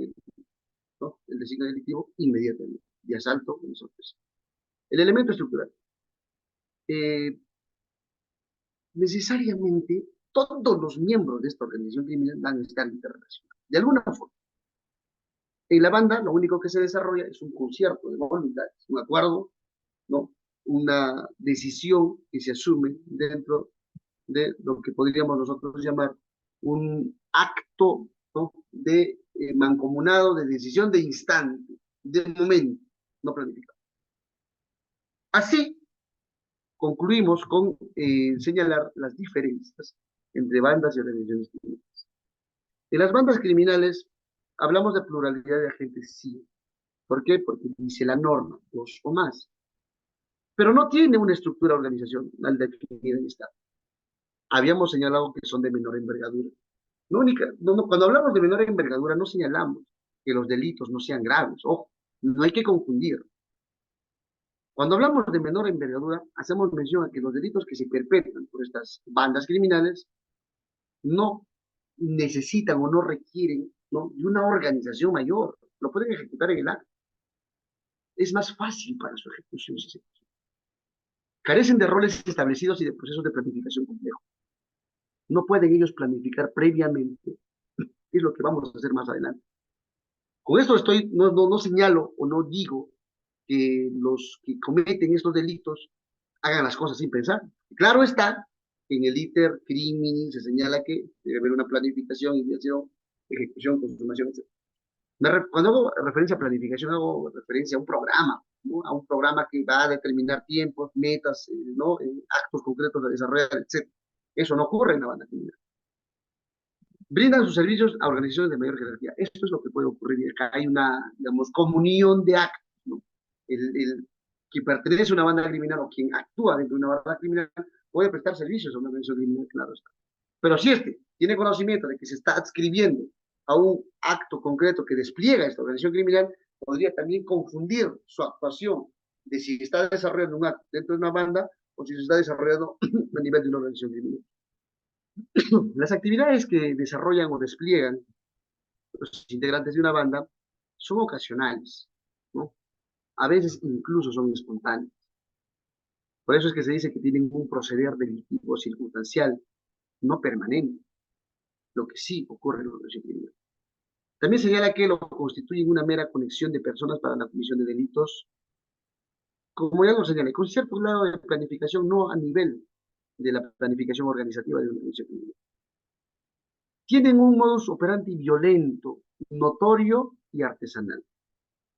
¿no?, el designio delictivo inmediatamente. De asalto en sorpresa. El elemento estructural. Necesariamente todos los miembros de esta organización criminal van a estar interrelacionados, de alguna forma. En la banda lo único que se desarrolla es un concierto de voluntades, un acuerdo, ¿no?, una decisión que se asume dentro de lo que podríamos nosotros llamar un acto, ¿no?, de mancomunado, de decisión de instante, de momento, no planificado. Así concluimos con señalar las diferencias entre bandas y organizaciones criminales. En las bandas criminales hablamos de pluralidad de agentes, sí, ¿Por qué? Porque dice la norma, dos o más. Pero no tiene una estructura organizacional definida en esta. Habíamos señalado que son de menor envergadura. Cuando hablamos de menor envergadura no señalamos que los delitos no sean graves, ojo, no hay que confundir. Cuando hablamos de menor envergadura, hacemos mención a que los delitos que se perpetran por estas bandas criminales no necesitan o no requieren, ¿no?, de una organización mayor. Lo pueden ejecutar en el acto. Es más fácil para su ejecución si se quiere. Carecen de roles establecidos y de procesos de planificación complejos. No pueden ellos planificar previamente qué es lo que vamos a hacer más adelante. Con esto no señalo o no digo que los que cometen estos delitos hagan las cosas sin pensar. Claro está, en el iter criminis se señala que debe haber una planificación, ideación, ejecución, consumación, etc. Cuando hago referencia a planificación, hago referencia a un programa, ¿no?, a un programa que va a determinar tiempos, metas, ¿no?, actos concretos de desarrollar, etc. Eso no ocurre en la banda criminal. Brindan sus servicios a organizaciones de mayor jerarquía. Esto es lo que puede ocurrir. Y acá hay una, digamos, comunión de actos, ¿no? Quien pertenece a una banda criminal o quien actúa dentro de una banda criminal puede prestar servicios a una organización criminal, claro está. Pero si tiene conocimiento de que se está adscribiendo a un acto concreto que despliega esta organización criminal, podría también confundir su actuación de si está desarrollando un acto dentro de una banda o si se está desarrollando a nivel de una organización criminal. Las actividades que desarrollan o despliegan los integrantes de una banda son ocasionales, ¿no? A veces incluso son espontáneas. Por eso es que se dice que tienen un proceder delictivo circunstancial, no permanente, lo que sí ocurre en la organización criminal. También señala que lo constituyen una mera conexión de personas para la comisión de delitos, como ya lo señalé, con cierto grado de planificación, no a nivel de la planificación organizativa de una organización criminal. Tienen un modus operandi violento, notorio y artesanal.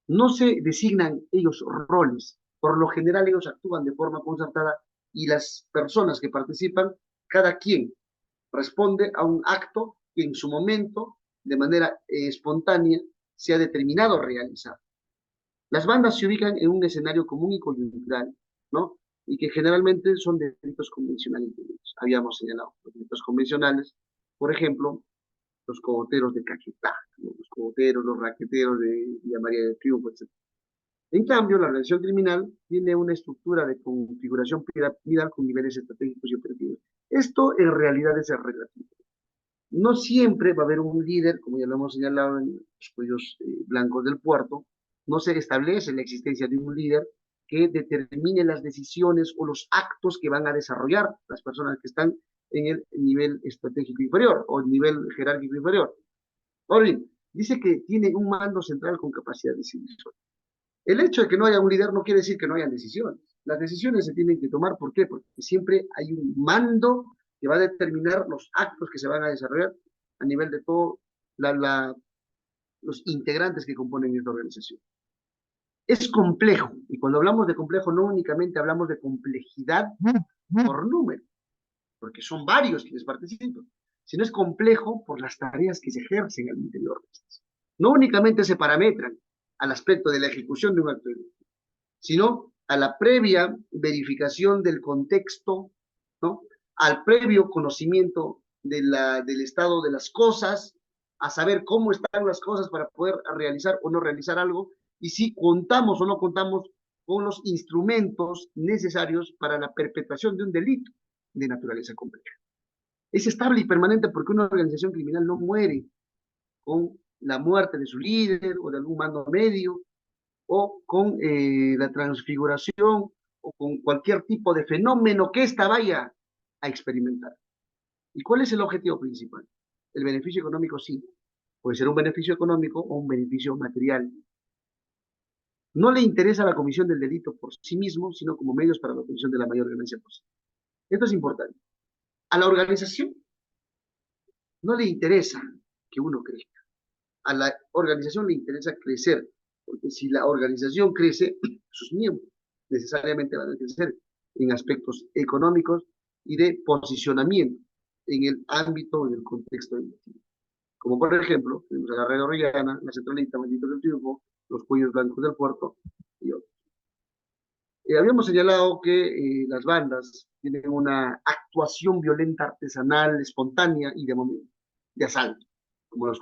No se designan ellos roles, por lo general ellos actúan de forma concertada y las personas que participan, cada quien responde a un acto que en su momento, de manera espontánea, se ha determinado realizar. Las bandas se ubican en un escenario común y coyuntural, ¿no? Y que generalmente son delitos convencionales. Habíamos señalado los delitos convencionales, por ejemplo, los cogoteros de Caquetá, ¿no?, los cogoteros, los raqueteros de Villa María del Triunfo, etc. En cambio, la organización criminal tiene una estructura de configuración piramidal con niveles estratégicos y operativos. Esto en realidad es relativo. No siempre va a haber un líder, como ya lo hemos señalado en los cuellos blancos del puerto, no se establece la existencia de un líder que determine las decisiones o los actos que van a desarrollar las personas que están en el nivel estratégico inferior o el nivel jerárquico inferior. Ahora bien, dice que tiene un mando central con capacidad decisoria. El hecho de que no haya un líder no quiere decir que no hayan decisiones. Las decisiones se tienen que tomar, ¿por qué? Porque siempre hay un mando que va a determinar los actos que se van a desarrollar a nivel de todos los integrantes que componen esta organización. Es complejo, y cuando hablamos de complejo no únicamente hablamos de complejidad por número, porque son varios quienes participan, sino es complejo por las tareas que se ejercen al interior de estas. No únicamente se parametran al aspecto de la ejecución de un acto delictivo, sino a la previa verificación del contexto, ¿no?, al previo conocimiento del estado de las cosas, a saber cómo están las cosas para poder realizar o no realizar algo, y si contamos o no contamos con los instrumentos necesarios para la perpetración de un delito de naturaleza compleja. Es estable y permanente porque una organización criminal no muere con la muerte de su líder o de algún mando medio, o con la transfiguración, o con cualquier tipo de fenómeno que ésta vaya a experimentar. ¿Y cuál es el objetivo principal? El beneficio económico, sí. Puede ser un beneficio económico o un beneficio material. No le interesa la comisión del delito por sí mismo, sino como medios para la obtención de la mayor ganancia posible. Esto es importante. A la organización no le interesa que uno crezca. A la organización le interesa crecer, porque si la organización crece, sus miembros necesariamente van a crecer en aspectos económicos y de posicionamiento en el ámbito, en el contexto delictivo. Como por ejemplo, tenemos a la Red Orellana, la Centralita, Malditos del Triunfo, los cuellos blancos del puerto y otros. Habíamos señalado que las bandas tienen una actuación violenta artesanal, espontánea y de momento, de asalto, como los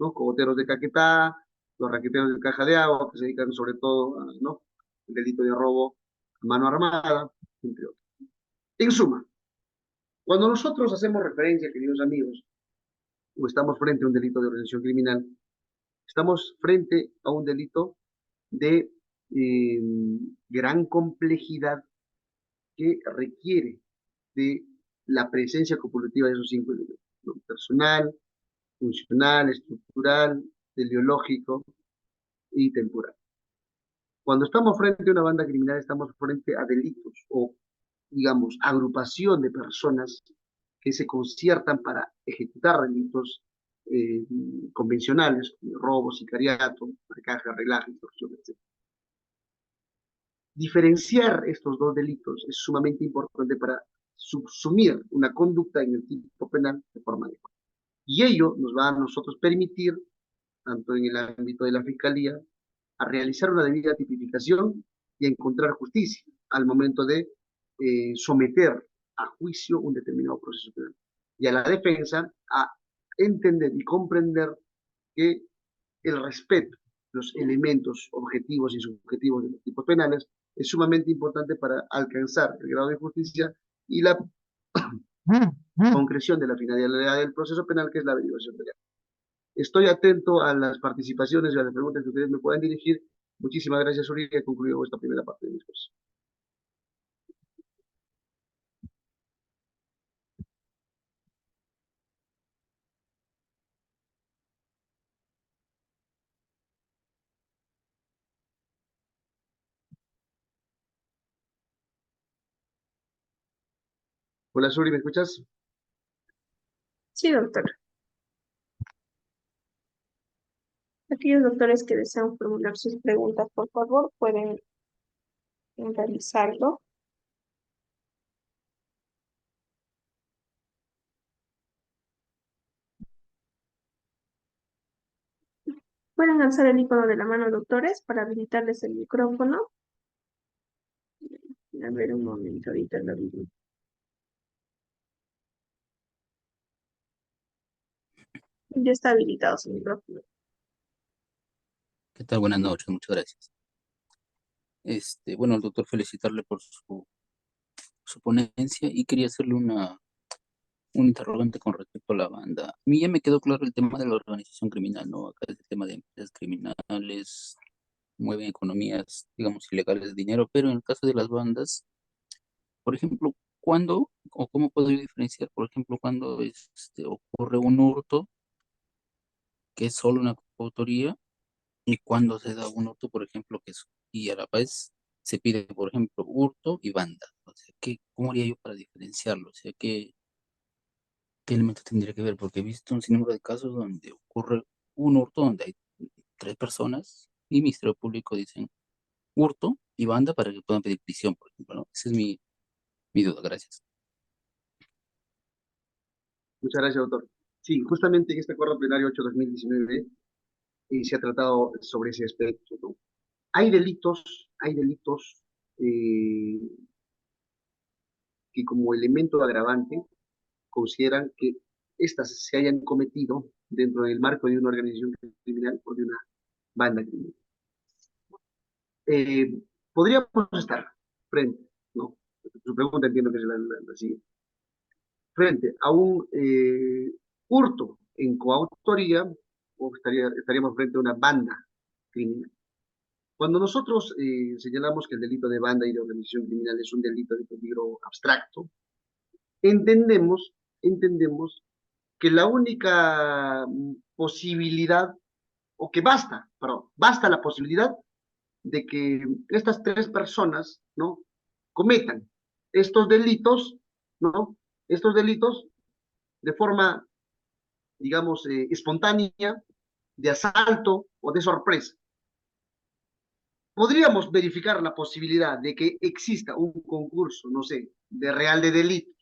¿no? Cogoteros de Caquetá, los raqueteros de Caja de Agua, que se dedican sobre todo a, ¿no? El delito de robo a mano armada, entre otros. En suma, cuando nosotros hacemos referencia, queridos amigos, o estamos frente a un delito de organización criminal, estamos frente a un delito de eh, gran complejidad que requiere de la presencia copulativa de esos cinco elementos, ¿no? Personal, funcional, estructural, teleológico y temporal. Cuando estamos frente a una banda criminal, estamos frente a delitos o, digamos, agrupación de personas que se conciertan para ejecutar delitos eh, convencionales, como robo, sicariato, marcaje, reglaje, extorsión, etc. Diferenciar estos dos delitos es sumamente importante para subsumir una conducta en el tipo penal de forma adecuada. Y ello nos va a nosotros permitir, tanto en el ámbito de la Fiscalía, a realizar una debida tipificación y a encontrar justicia al momento de someter a juicio un determinado proceso penal. Y a la defensa a entender y comprender que el respeto, los elementos objetivos y subjetivos de los tipos penales es sumamente importante para alcanzar el grado de justicia y la concreción de la finalidad del proceso penal, que es la averiguación penal. Estoy atento a las participaciones y a las preguntas que ustedes me puedan dirigir. Muchísimas gracias, Uri, que he concluido esta primera parte de mi discurso. Hola, Suri, ¿me escuchas? Sí, doctor. Aquellos doctores que desean formular sus preguntas, por favor, pueden realizarlo. Pueden alzar el icono de la mano, doctores, para habilitarles el micrófono. A ver, un momento, ahorita lo digo. Ya está habilitado su micrófono. ¿Qué tal? Buenas noches, muchas gracias. Bueno, al doctor felicitarle por su ponencia y quería hacerle un interrogante con respecto a la banda. A mí ya me quedó claro el tema de la organización criminal, ¿no? Acá es el tema de empresas criminales, mueven economías, digamos, ilegales de dinero, pero en el caso de las bandas, por ejemplo, ¿cuándo o cómo puedo yo diferenciar, por ejemplo, cuando ocurre un hurto que es solo una autoría y cuando se da un hurto, por ejemplo, y a la vez se pide, por ejemplo, hurto y banda? O sea, ¿cómo haría yo para diferenciarlo? O sea, ¿qué elementos tendría que ver? Porque he visto un sinnúmero de casos donde ocurre un hurto donde hay tres personas y Ministerio Público dicen hurto y banda para que puedan pedir prisión, por ejemplo, ¿no? Esa es mi duda, gracias. Muchas gracias, doctor. Sí, justamente en este acuerdo plenario 8-2019 se ha tratado sobre ese aspecto, ¿no? Hay delitos eh, que como elemento agravante consideran que éstas se hayan cometido dentro del marco de una organización criminal o de una banda criminal. Podríamos estar frente, ¿no? Su pregunta entiendo que es la siguiente. Frente a un hurto en coautoría, o estaríamos frente a una banda criminal. Cuando nosotros señalamos que el delito de banda y de organización criminal es un delito de peligro abstracto, entendemos que la única posibilidad, o que basta la posibilidad de que estas tres personas, ¿no? Cometan estos delitos, ¿no? Estos delitos de forma, digamos, espontánea, de asalto o de sorpresa. Podríamos verificar la posibilidad de que exista un concurso, no sé, de real de delitos,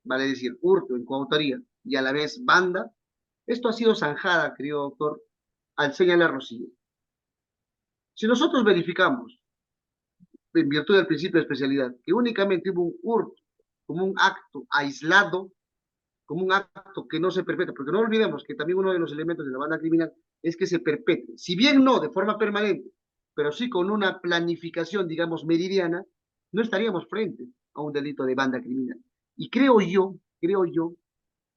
vale decir, hurto en coautoría y a la vez banda. Esto ha sido zanjada, querido doctor, al señalar lo siguiente. Si nosotros verificamos, en virtud del principio de especialidad, que únicamente hubo un hurto como un acto aislado, como un acto que no se perpetra, porque no olvidemos que también uno de los elementos de la banda criminal es que se perpetre, si bien no de forma permanente, pero sí con una planificación, digamos, meridiana, no estaríamos frente a un delito de banda criminal. Y creo yo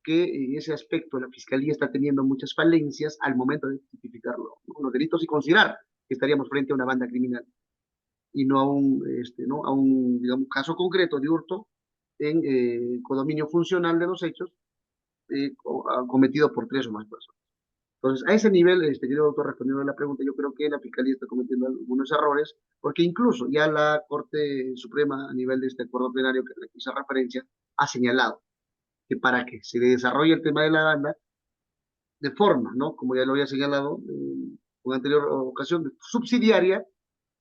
que en ese aspecto la Fiscalía está teniendo muchas falencias al momento de tipificarlo, ¿no? Los delitos y considerar que estaríamos frente a una banda criminal y no a un, ¿no? A un digamos, caso concreto de hurto en condominio funcional de los hechos cometido por 3 o más personas. Entonces, a ese nivel, querido doctor, respondiendo a la pregunta, yo creo que la Fiscalía está cometiendo algunos errores, porque incluso ya la Corte Suprema, a nivel de este acuerdo plenario que le hice referencia, ha señalado que para que se desarrolle el tema de la banda, de forma, ¿no? Como ya lo había señalado en una anterior ocasión, subsidiaria,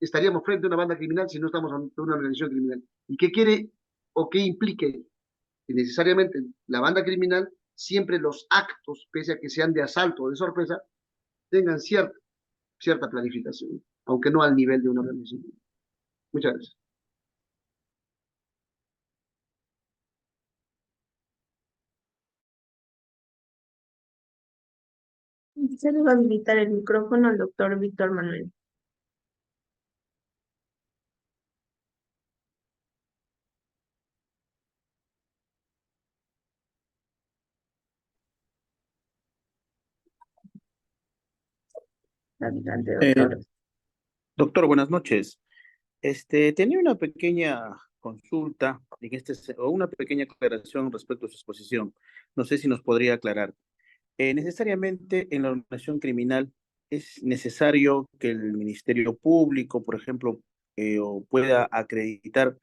estaríamos frente a una banda criminal si no estamos ante una organización criminal. ¿Y qué quiere o qué implique que necesariamente la banda criminal, siempre los actos, pese a que sean de asalto o de sorpresa, tengan cierta planificación, aunque no al nivel de una organización? Muchas gracias. Se le va a habilitar el micrófono al doctor Víctor Manuel. Adelante, doctor. Doctor, buenas noches. Tenía una pequeña consulta o una pequeña aclaración respecto a su exposición. No sé si nos podría aclarar. Necesariamente en la organización criminal es necesario que el Ministerio Público, por ejemplo, o pueda acreditar,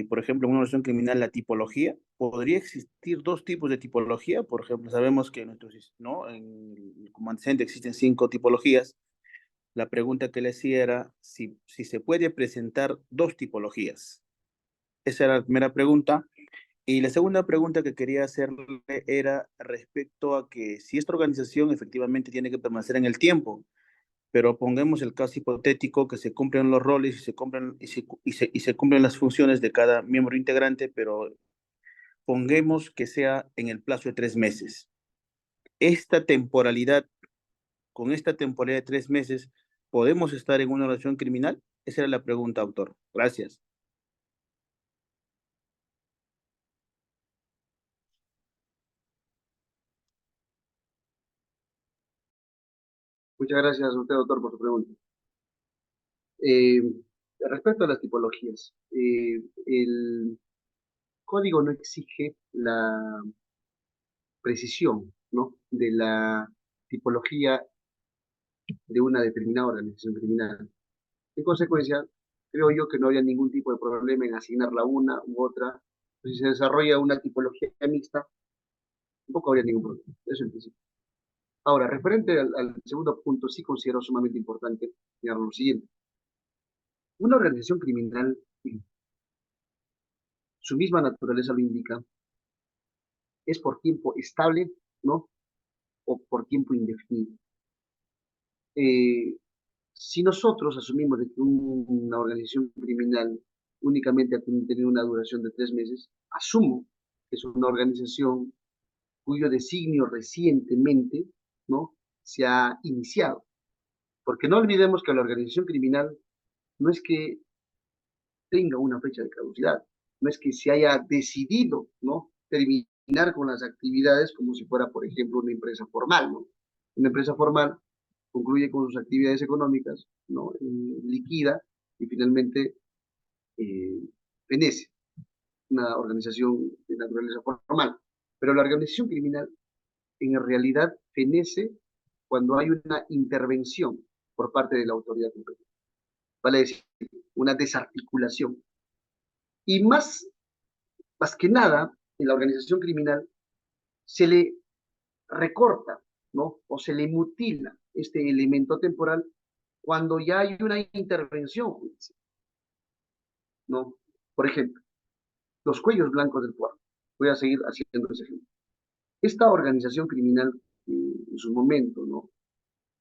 por ejemplo, en una organización criminal la tipología. ¿Podría existir dos tipos de tipología? Por ejemplo, sabemos que ¿no? En el como antecedente existen 5 tipologías. La pregunta que le hacía era si se puede presentar dos tipologías. Esa era la primera pregunta. Y la segunda pregunta que quería hacerle era respecto a que si esta organización efectivamente tiene que permanecer en el tiempo, pero pongamos el caso hipotético que se cumplen los roles y se cumplen las funciones de cada miembro integrante, pero pongamos que sea en el plazo de 3 meses. Esta temporalidad con esta temporalidad de 3 meses, ¿podemos estar en una relación criminal? Esa era la pregunta, autor. Gracias. Muchas gracias a usted, doctor, por su pregunta. Eh, Respecto a las tipologías, el código no exige la precisión, ¿no? De la tipología de una determinada organización criminal. En consecuencia, creo yo que no había ningún tipo de problema en asignarla una u otra. Pues si se desarrolla una tipología mixta, tampoco habría ningún problema. Eso en principio. Ahora, referente al segundo punto, sí considero sumamente importante señalar lo siguiente. Una organización criminal, su misma naturaleza lo indica, es por tiempo estable, ¿no? O por tiempo indefinido. Eh, si nosotros asumimos de que una organización criminal únicamente ha tenido una duración de 3 meses, asumo que es una organización cuyo designio recientemente, ¿no? Se ha iniciado. Porque no olvidemos que la organización criminal no es que tenga una fecha de caducidad, no es que se haya decidido, ¿no? Terminar con las actividades como si fuera, por ejemplo, una empresa formal, ¿no? Una empresa formal concluye con sus actividades económicas, ¿no? Liquida y finalmente fenece, una organización de naturaleza formal. Pero la organización criminal en realidad fenece cuando hay una intervención por parte de la autoridad competente. Vale decir, una desarticulación. Y más que nada, en la organización criminal se le recorta, ¿no? O se le mutila este elemento temporal cuando ya hay una intervención judicial, ¿no? Por ejemplo, los cuellos blancos del pueblo. Voy a seguir haciendo ese ejemplo. Esta organización criminal, en su momento, ¿no?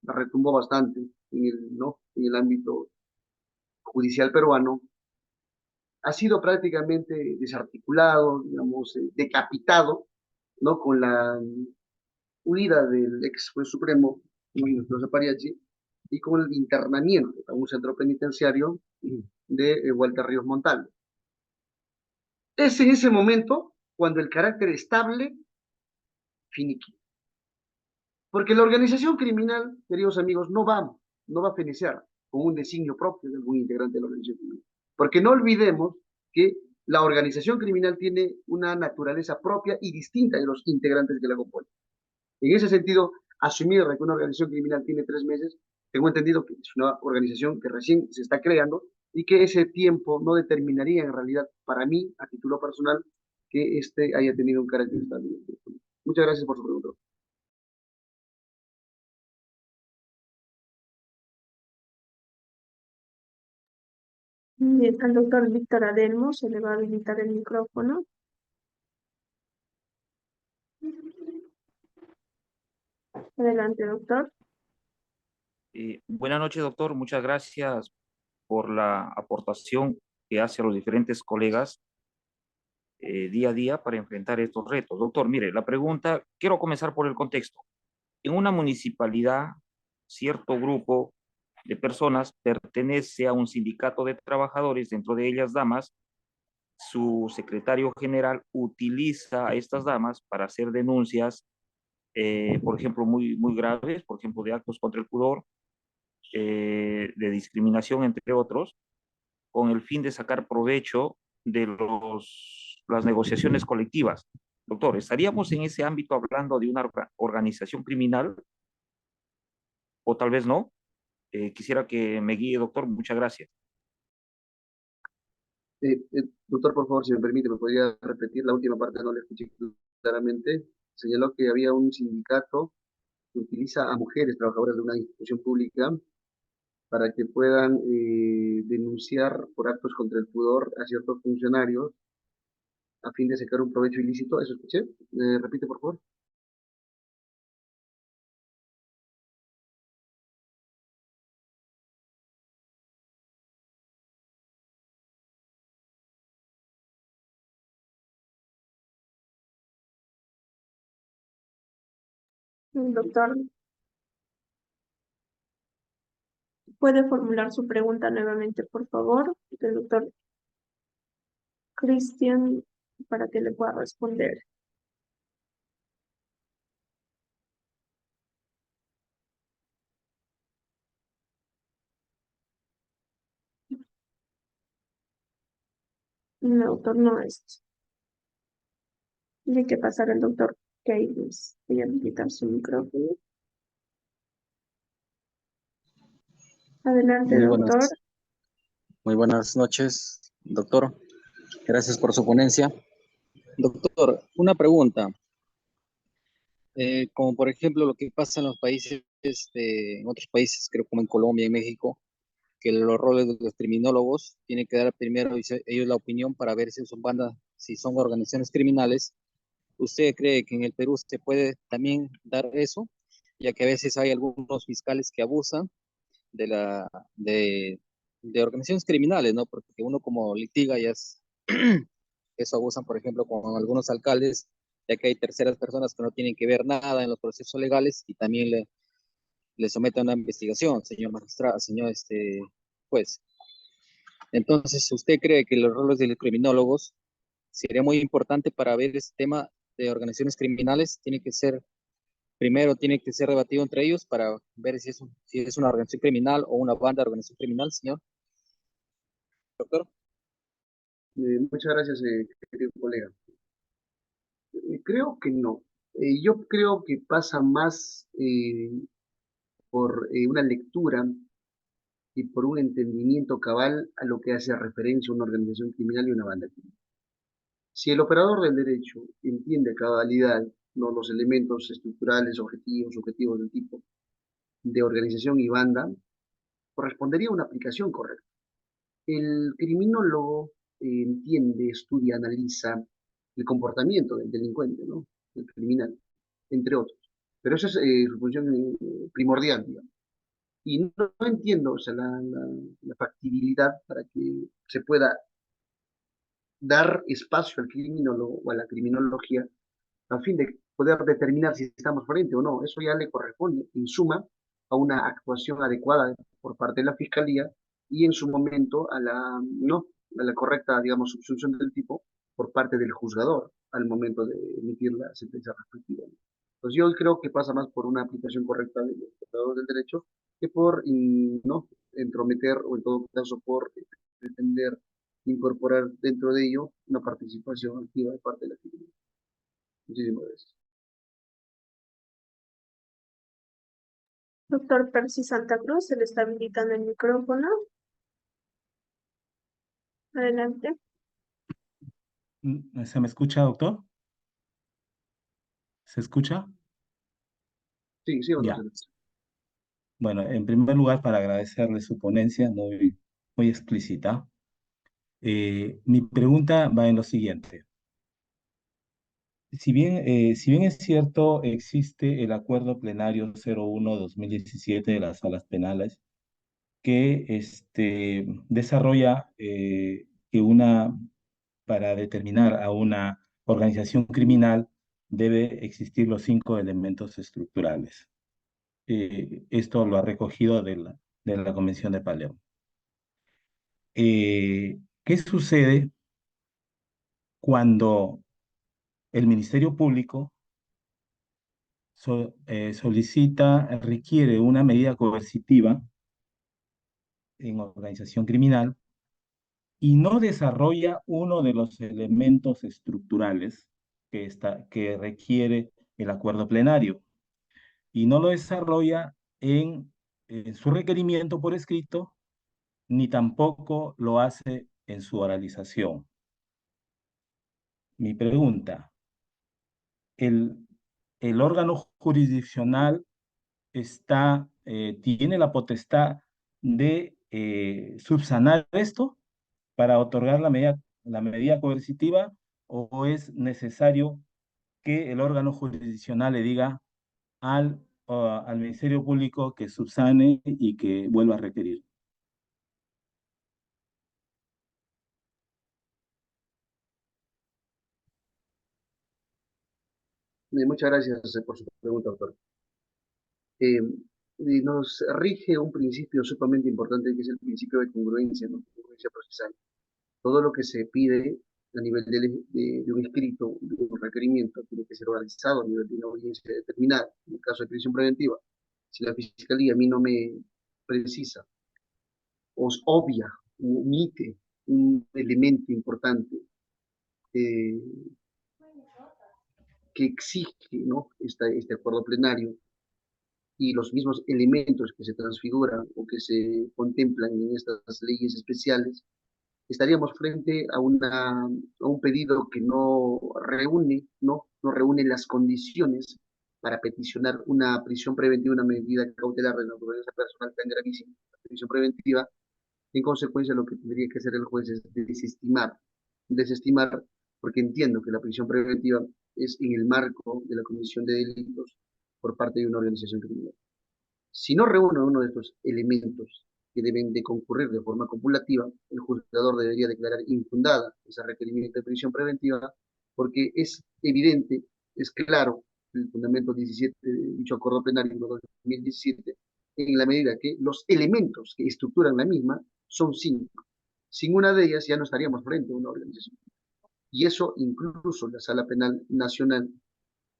Retumbó bastante en el, ¿no? en el ámbito judicial peruano ha sido prácticamente desarticulado, digamos, decapitado, ¿no? Con la huida del ex juez supremo, José Pariachi, y con el internamiento a un centro penitenciario de Walter Ríos Montalvo. Es en ese momento cuando el carácter estable finiquita. Porque la organización criminal, queridos amigos, no va a fenecear con un designio propio de algún integrante de la organización criminal. Porque no olvidemos que la organización criminal tiene una naturaleza propia y distinta de los integrantes que la componen. En ese sentido, asumir que una organización criminal tiene 3 meses, tengo entendido que es una organización que recién se está creando y que ese tiempo no determinaría en realidad, para mí, a título personal, que este haya tenido un carácter estable. Muchas gracias por su pregunta. Bien, al doctor Víctor Adelmo se le va a habilitar el micrófono. Adelante, doctor. Buenas noches, doctor. Muchas gracias por la aportación que hace a los diferentes colegas día a día para enfrentar estos retos. Doctor, mire, la pregunta, quiero comenzar por el contexto. En una municipalidad, cierto grupo de personas pertenece a un sindicato de trabajadores, dentro de ellas damas. Su secretario general utiliza a estas damas para hacer denuncias, por ejemplo, muy graves, por ejemplo, de actos contra el pudor, de discriminación, entre otros, con el fin de sacar provecho de las negociaciones colectivas. Doctor, ¿estaríamos en ese ámbito hablando de una organización criminal o tal vez no? Quisiera que me guíe, doctor. Muchas gracias. Doctor, por favor, si me permite, ¿me podría repetir la última parte? No le escuché claramente. Señaló que había un sindicato que utiliza a mujeres trabajadoras de una institución pública para que puedan denunciar por actos contra el pudor a ciertos funcionarios a fin de sacar un provecho ilícito. ¿Eso escuché? Repite, por favor. Doctor, ¿puede formular su pregunta nuevamente, por favor? El doctor Cristian, para que le pueda responder. No, doctor, no es. Tiene que pasar el doctor Keynes. Voy a habilitar su micrófono. Adelante, doctor. Muy buenas noches, doctor. Gracias por su ponencia. Doctor, una pregunta. Como por ejemplo lo que pasa en los países, en otros países, creo como en Colombia y México, que los roles de los criminólogos tienen que dar primero ellos la opinión para ver si son bandas, si son organizaciones criminales. ¿Usted cree que en el Perú se puede también dar eso? Ya que a veces hay algunos fiscales que abusan de de organizaciones criminales, ¿no? Porque uno como litiga ya es, eso abusan, por ejemplo, con algunos alcaldes, ya que hay terceras personas que no tienen que ver nada en los procesos legales y también le someten a una investigación, señor magistrado, señor juez. Entonces, ¿usted cree que los roles de los criminólogos sería muy importante para ver este tema de organizaciones criminales? Primero tiene que ser debatido entre ellos para ver si es una organización criminal o una banda de organización criminal, señor doctor. Muchas gracias, querido colega. Creo que no. Yo creo que pasa más por una lectura y por un entendimiento cabal a lo que hace referencia a una organización criminal y una banda criminal. Si el operador del derecho entiende a cabalidad, ¿no?, los elementos estructurales, objetivos del tipo de organización y banda, correspondería a una aplicación correcta. El criminólogo entiende, estudia, analiza el comportamiento del delincuente, ¿no?, del criminal, entre otros. Pero esa es su función primordial, digamos. Y no entiendo, o sea, la factibilidad para que se pueda dar espacio al criminólogo o a la criminología a fin de poder determinar si estamos frente o no. Eso ya le corresponde, en suma, a una actuación adecuada por parte de la Fiscalía y en su momento a no, a la correcta, digamos, subsunción del tipo por parte del juzgador al momento de emitir la sentencia respectiva. Pues yo creo que pasa más por una aplicación correcta del Tratado del Derecho que por no entrometer o en todo caso por pretender incorporar dentro de ello una participación activa de parte de la Fiscalía. Muchísimas gracias. Doctor Percy Santa Cruz, se le está habilitando el micrófono. Adelante. ¿Se me escucha, doctor? ¿Se escucha? Sí, sí, Ya. doctor. Bueno, en primer lugar, para agradecerle su ponencia muy explícita. Mi pregunta va en lo siguiente. Si bien es cierto, existe el Acuerdo Plenario 01/2017 de las Salas Penales que desarrolla que para determinar a una organización criminal debe existir los 5 elementos estructurales. Esto lo ha recogido de la Convención de Palermo. ¿Qué sucede cuando el Ministerio Público requiere una medida coercitiva en organización criminal y no desarrolla uno de los elementos estructurales que requiere el acuerdo plenario? Y no lo desarrolla en su requerimiento por escrito, ni tampoco lo hace en su oralización. Mi pregunta, ¿el, el órgano jurisdiccional tiene la potestad de subsanar esto para otorgar la medida coercitiva, o es necesario que el órgano jurisdiccional le diga al Ministerio Público que subsane y que vuelva a requerir? Muchas gracias por su pregunta, doctor. Y nos rige un principio sumamente importante que es el principio de congruencia, ¿no? Congruencia procesal. Todo lo que se pide a nivel de un escrito, de un requerimiento, tiene que ser organizado a nivel de una audiencia determinada. En el caso de prisión preventiva, si la Fiscalía a mí no me precisa, os obvia, omite un elemento importante eh, que exige, ¿no? Este acuerdo plenario y los mismos elementos que se transfiguran o que se contemplan en estas leyes especiales, estaríamos frente a un pedido que no reúne las condiciones para peticionar una prisión preventiva, una medida cautelar de naturaleza personal tan gravísima, la prisión preventiva. En consecuencia, lo que tendría que hacer el juez es desestimar, porque entiendo que la prisión preventiva es en el marco de la comisión de delitos por parte de una organización criminal. Si no reúne uno de estos elementos que deben de concurrir de forma copulativa, el juzgador debería declarar infundada ese requerimiento de prisión preventiva, porque es evidente, es claro, el fundamento 17 de dicho acuerdo plenario 2017, en la medida que los elementos que estructuran la misma son 5. Sin una de ellas ya no estaríamos frente a una organización. Y eso incluso la Sala Penal Nacional,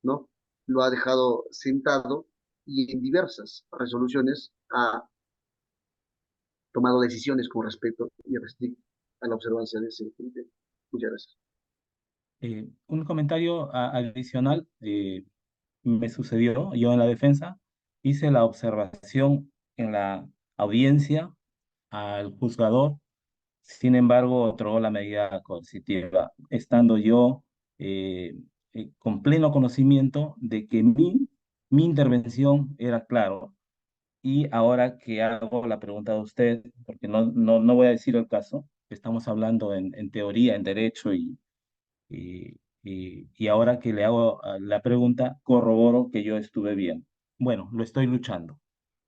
¿no? Lo ha dejado sentado y en diversas resoluciones ha tomado decisiones con respecto y respecto a la observancia de ese criterio. Muchas gracias. Un comentario adicional me sucedió. Yo en la defensa hice la observación en la audiencia al juzgador. Sin embargo, otorgó la medida coercitiva, estando yo con pleno conocimiento de que mi intervención era claro. Y ahora que hago la pregunta de usted, porque no voy a decir el caso, estamos hablando en teoría, en derecho, y ahora que le hago la pregunta, corroboro que yo estuve bien. Bueno, lo estoy luchando.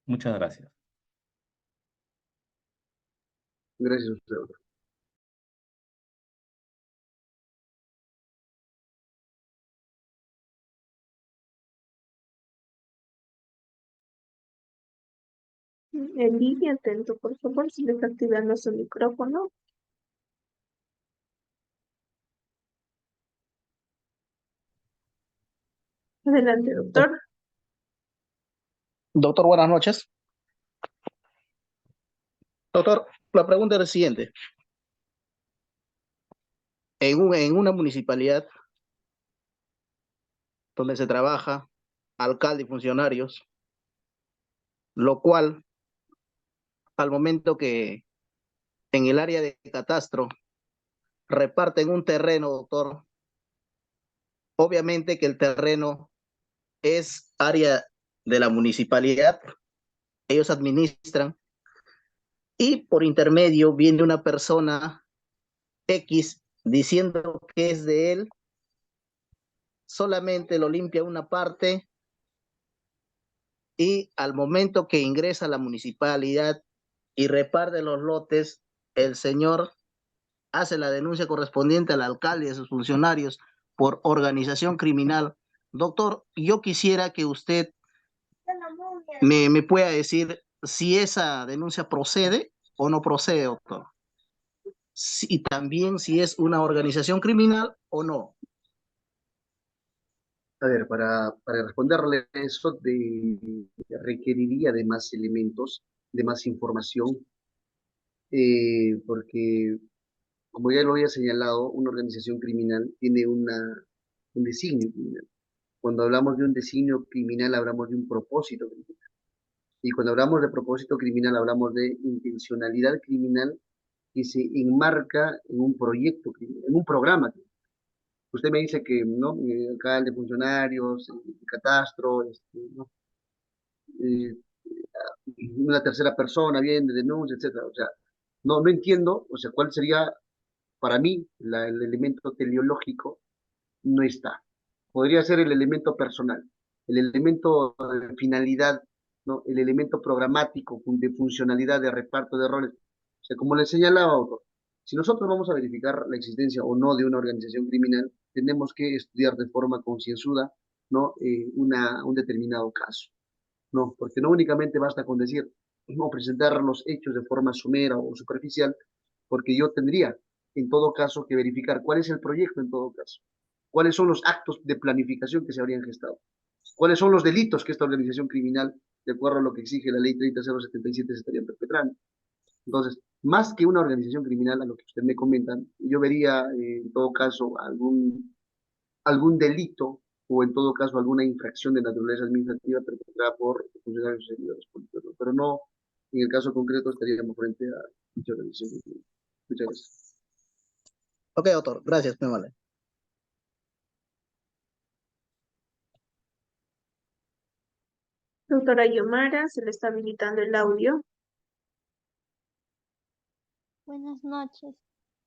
Muchas gracias. Gracias a usted, doctor. Lidia, atento, por favor, si le está activando su micrófono. Adelante, doctor. Doctor, buenas noches. Doctor, la pregunta es la siguiente. En una municipalidad donde se trabaja alcalde y funcionarios, lo cual al momento que en el área de catastro reparten un terreno, doctor, obviamente que el terreno es área de la municipalidad, ellos administran, y por intermedio viene una persona X diciendo que es de él, solamente lo limpia una parte y al momento que ingresa a la municipalidad y reparte los lotes, el señor hace la denuncia correspondiente al alcalde y a sus funcionarios por organización criminal. Doctor, yo quisiera que usted me pueda decir si esa denuncia procede o no procede, doctor. Y también si es una organización criminal o no. A ver, para responderle eso, requeriría de más elementos, de más información, porque, como ya lo había señalado, una organización criminal tiene un designio criminal. Cuando hablamos de un designio criminal, hablamos de un propósito criminal. Y cuando hablamos de propósito criminal, hablamos de intencionalidad criminal que se enmarca en un proyecto criminal, en un programa criminal. Usted me dice que, ¿no? Alcalde, funcionarios, catastro, ¿no? Eh, una tercera persona viene, denuncia, etcétera. O sea, no entiendo, o sea, cuál sería para mí el elemento teleológico. No está. Podría ser el elemento personal, el elemento de finalidad, ¿no? El elemento programático, de funcionalidad, de reparto de roles. O sea, como le señalaba, autor, si nosotros vamos a verificar la existencia o no de una organización criminal, tenemos que estudiar de forma concienzuda, ¿no? Un determinado caso, ¿no? Porque no únicamente basta con decir, no presentar los hechos de forma somera o superficial, porque yo tendría, en todo caso, que verificar cuál es el proyecto en todo caso, cuáles son los actos de planificación que se habrían gestado, cuáles son los delitos que esta organización criminal, de acuerdo a lo que exige la ley 30077, se estarían perpetrando. Entonces, más que una organización criminal, a lo que usted me comenta, yo vería en todo caso algún delito o en todo caso alguna infracción de naturaleza administrativa perpetrada por funcionarios o servidores públicos, ¿no? Pero no, en el caso concreto estaríamos frente a dicha organización criminal. Muchas gracias. Ok, doctor, gracias, muy vale. Doctora Yomara, se le está habilitando el audio. Buenas noches,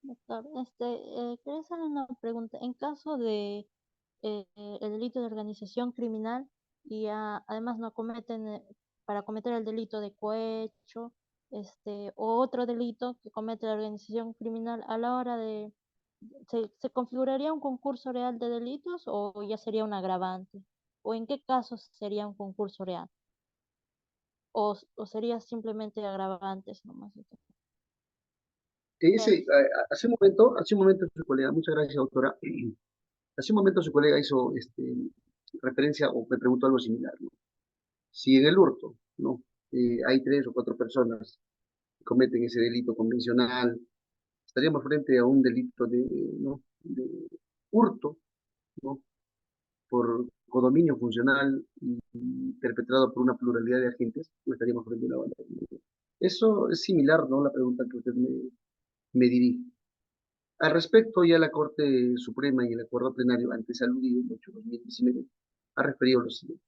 doctor. Quería hacerle una pregunta. En caso de el delito de organización criminal y además no cometen, para cometer el delito de cohecho, o otro delito que comete la organización criminal a la hora de, ¿se configuraría un concurso real de delitos o ya sería un agravante? ¿O en qué casos sería un concurso real? ¿O sería simplemente agravantes nomás? Ese, hace un momento su colega, muchas gracias, doctora. Hace un momento su colega hizo referencia o me preguntó algo similar, ¿no? Si en el hurto, ¿no? Hay 3 o 4 personas que cometen ese delito convencional, estaríamos frente a un delito ¿no? de hurto, ¿no? Por codominio funcional y perpetrado por una pluralidad de agentes, o estaríamos frente a una banda criminal. Eso es similar, ¿no? La pregunta que usted me dirige. Al respecto, ya la Corte Suprema y el acuerdo plenario antes aludido, el 8/2019, ha referido lo siguiente.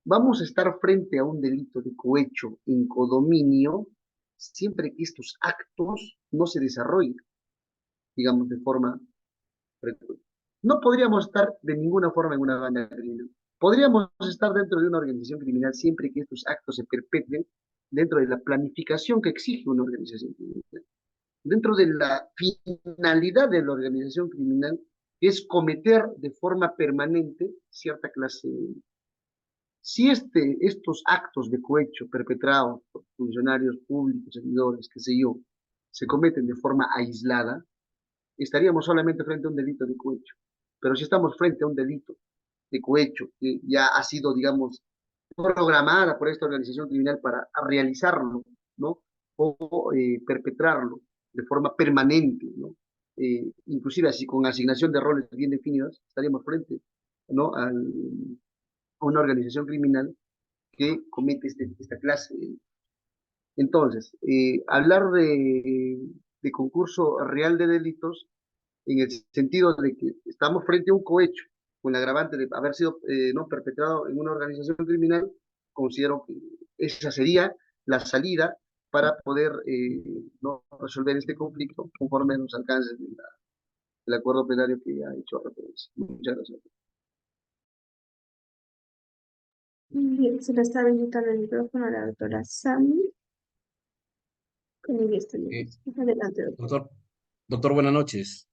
Vamos a estar frente a un delito de cohecho en codominio siempre que estos actos no se desarrollen, digamos, de forma frecuente. No podríamos estar de ninguna forma en una banda criminal. Podríamos estar dentro de una organización criminal siempre que estos actos se perpetren dentro de la planificación que exige una organización criminal. Dentro de la finalidad de la organización criminal es cometer de forma permanente cierta clase de delitos. Si estos actos de cohecho perpetrados por funcionarios públicos, servidores, qué sé yo, se cometen de forma aislada, estaríamos solamente frente a un delito de cohecho. Pero si estamos frente a un delito de cohecho que ya ha sido, digamos, programada por esta organización criminal para realizarlo, ¿no? O perpetrarlo de forma permanente, ¿no? Inclusive así con asignación de roles bien definidos, estaríamos frente, ¿no? A una organización criminal que comete esta clase de... Entonces, hablar de concurso real de delitos en el sentido de que estamos frente a un cohecho con el agravante de haber sido no perpetrado en una organización criminal, considero que esa sería la salida para poder no resolver este conflicto conforme a los alcances del acuerdo plenario que ya ha hecho referencia. Muchas gracias. Bien, se le está habilitando el micrófono a la doctora Sami. Con ella está listo. Adelante, doctor. Doctor, buenas noches.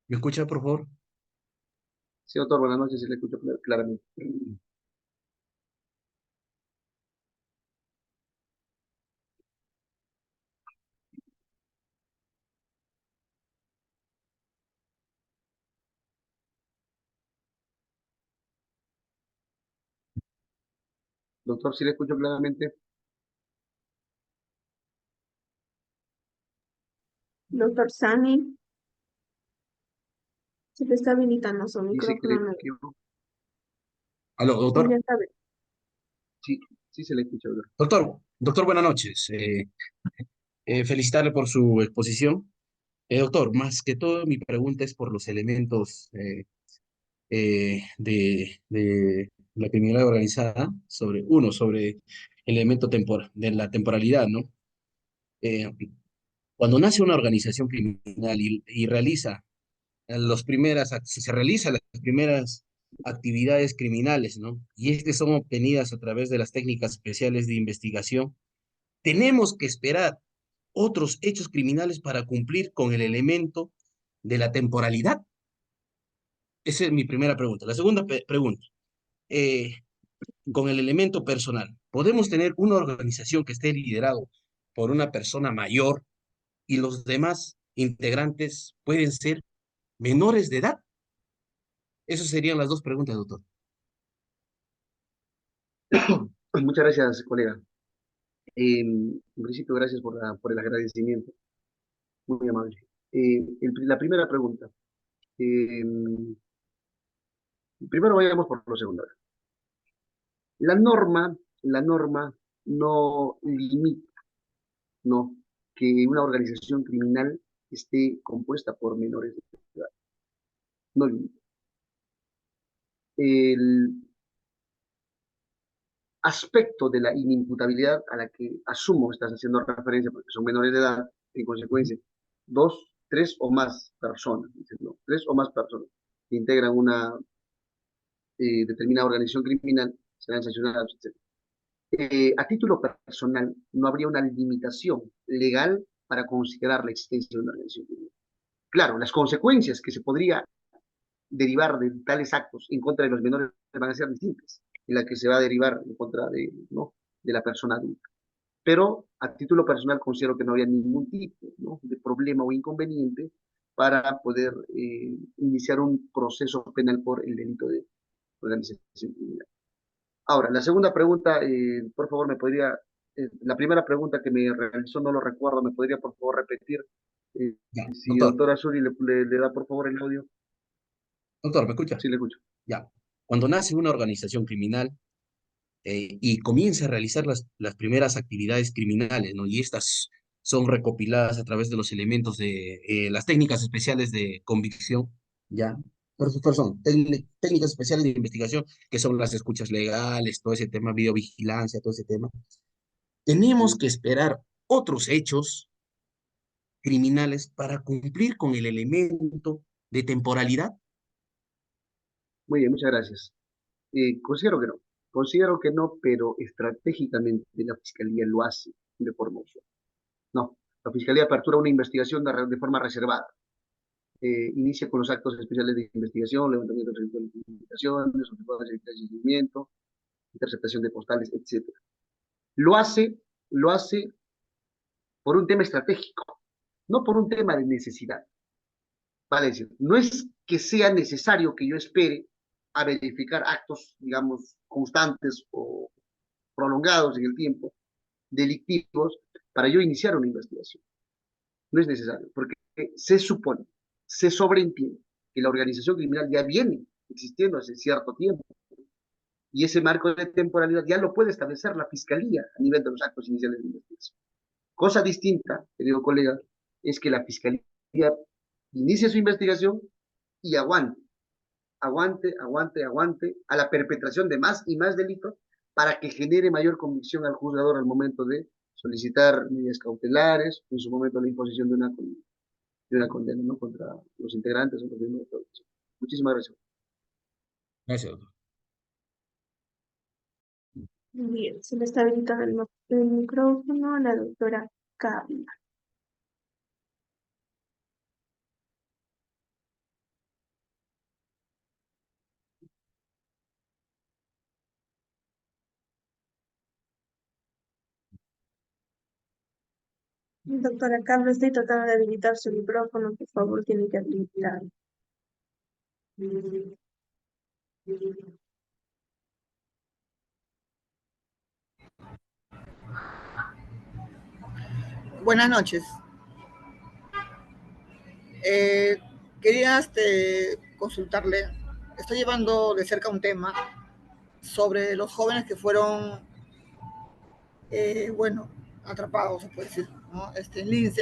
¿Me escucha, por favor? Sí, doctor, buenas noches, se le escucho claramente. Doctor, sí le escucho claramente. Doctor Sami, se le está habilitando su Dice que micrófono. Aló, doctor. Ya sabe. Sí, sí se le escucha, doctor. Doctor, buenas noches. Felicitarle por su exposición. Doctor, más que todo mi pregunta es por los elementos de la criminalidad organizada, sobre el elemento de la temporalidad, ¿no? Eh, Cuando nace una organización criminal y realiza se realizan las primeras actividades criminales, ¿no? Y estas son obtenidas a través de las técnicas especiales de investigación. Tenemos que esperar otros hechos criminales para cumplir con el elemento de la temporalidad. Esa es mi primera pregunta. La segunda pregunta, eh, con el elemento personal, ¿podemos tener una organización que esté liderado por una persona mayor y los demás integrantes pueden ser menores de edad? Esas serían las dos preguntas, doctor. Muchas gracias, colega. En principio, gracias por el agradecimiento. Muy amable. La primera pregunta. Primero vayamos por lo secundario. La norma no limita, no, que una organización criminal esté compuesta por menores de edad. No limita. El aspecto de la inimputabilidad a la que asumo estás haciendo referencia, porque son menores de edad, en consecuencia, tres o más personas, ¿no? Tres o más personas que integran una determinada organización criminal serán sancionados, etc. A título personal, no habría una limitación legal para considerar la existencia de una organización criminal. Claro, las consecuencias que se podría derivar de tales actos en contra de los menores van a ser distintas, en la que se va a derivar en contra de, ¿no?, de la persona adulta. Pero a título personal considero que no había ningún tipo, ¿no?, de problema o inconveniente para poder iniciar un proceso penal por el delito de organización criminal. Ahora, la segunda pregunta, por favor, me podría, la primera pregunta que me realizó no lo recuerdo, me podría por favor repetir, Ya, si doctora Suri le da por favor el audio. Doctor, ¿me escucha? Sí, le escucho. Ya. Cuando nace una organización criminal y comienza a realizar las primeras actividades criminales, ¿no? Y estas son recopiladas a través de los elementos de las técnicas especiales de convicción, ¿ya? Son técnicas especiales de investigación, que son las escuchas legales, todo ese tema, videovigilancia, todo ese tema. Tenemos que esperar otros hechos criminales para cumplir con el elemento de temporalidad. Muy bien, muchas gracias. Considero que no. Considero que no, pero estratégicamente la Fiscalía lo hace de forma usual. No, la Fiscalía apertura una investigación de forma reservada. Inicia con los actos especiales de investigación, levantamiento de comunicaciones, de seguimiento, interceptación de postales, etc. Lo hace por un tema estratégico, no por un tema de necesidad. Vale decir, no es que sea necesario que yo espere a verificar actos, digamos, constantes o prolongados en el tiempo, delictivos, para yo iniciar una investigación. No es necesario, porque se supone, se sobreentiende que la organización criminal ya viene existiendo hace cierto tiempo, y ese marco de temporalidad ya lo puede establecer la Fiscalía a nivel de los actos iniciales de investigación. Cosa distinta, querido colega, es que la Fiscalía inicie su investigación y aguante a la perpetración de más y más delitos para que genere mayor convicción al juzgador al momento de solicitar medidas cautelares, en su momento la imposición de una condena, ¿no?, contra los integrantes o los miembros de la organización. Muchísimas gracias. Gracias, doctor. Bien, se le está habilitando el micrófono a la doctora Carla. Doctora Carla, estoy tratando de habilitar su micrófono, por favor, tiene que habilitar. Buenas noches. Quería consultarle, estoy llevando de cerca un tema sobre los jóvenes que fueron, atrapados, se puede decir, ¿no?, en Lince,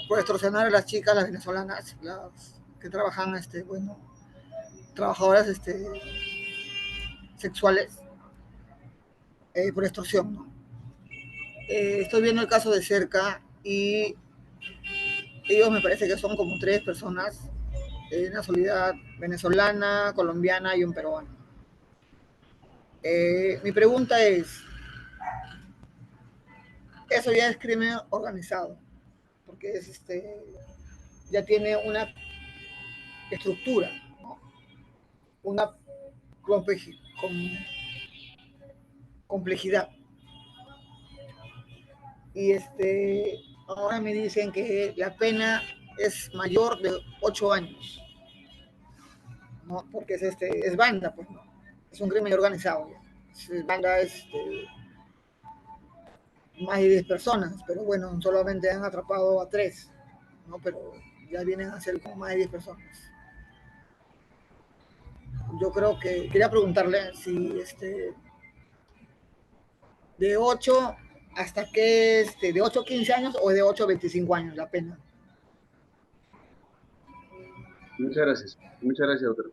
por extorsionar a las chicas, las venezolanas, las que trabajan, trabajadoras sexuales, por extorsión, ¿no? Estoy viendo el caso de cerca y ellos me parece que son como 3 personas, nacionalidad venezolana, colombiana y un peruano. Mi pregunta es, eso ya es crimen organizado, porque ya tiene una estructura, ¿no?, una complejidad. Y ahora me dicen que la pena es mayor de 8 años, ¿no?, porque es banda, pues, ¿no?, es un crimen organizado. Banda es más de 10 personas, pero bueno, solamente han atrapado a 3, ¿no?, pero ya vienen a ser como más de 10 personas. Yo creo que quería preguntarle si de 8 hasta qué, de 8 a 15 años o de 8 a 25 años la pena. Muchas gracias, doctor.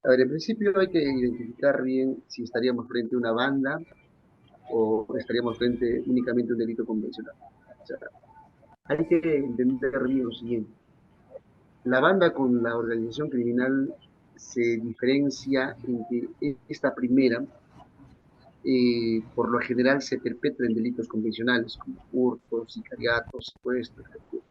A ver, en principio hay que identificar bien si estaríamos frente a una banda o estaríamos frente únicamente a un delito convencional. O sea, hay que entender bien lo siguiente. La banda con la organización criminal se diferencia en que esta primera, por lo general, se perpetra en delitos convencionales, como hurtos, sicariatos, secuestros, capturas.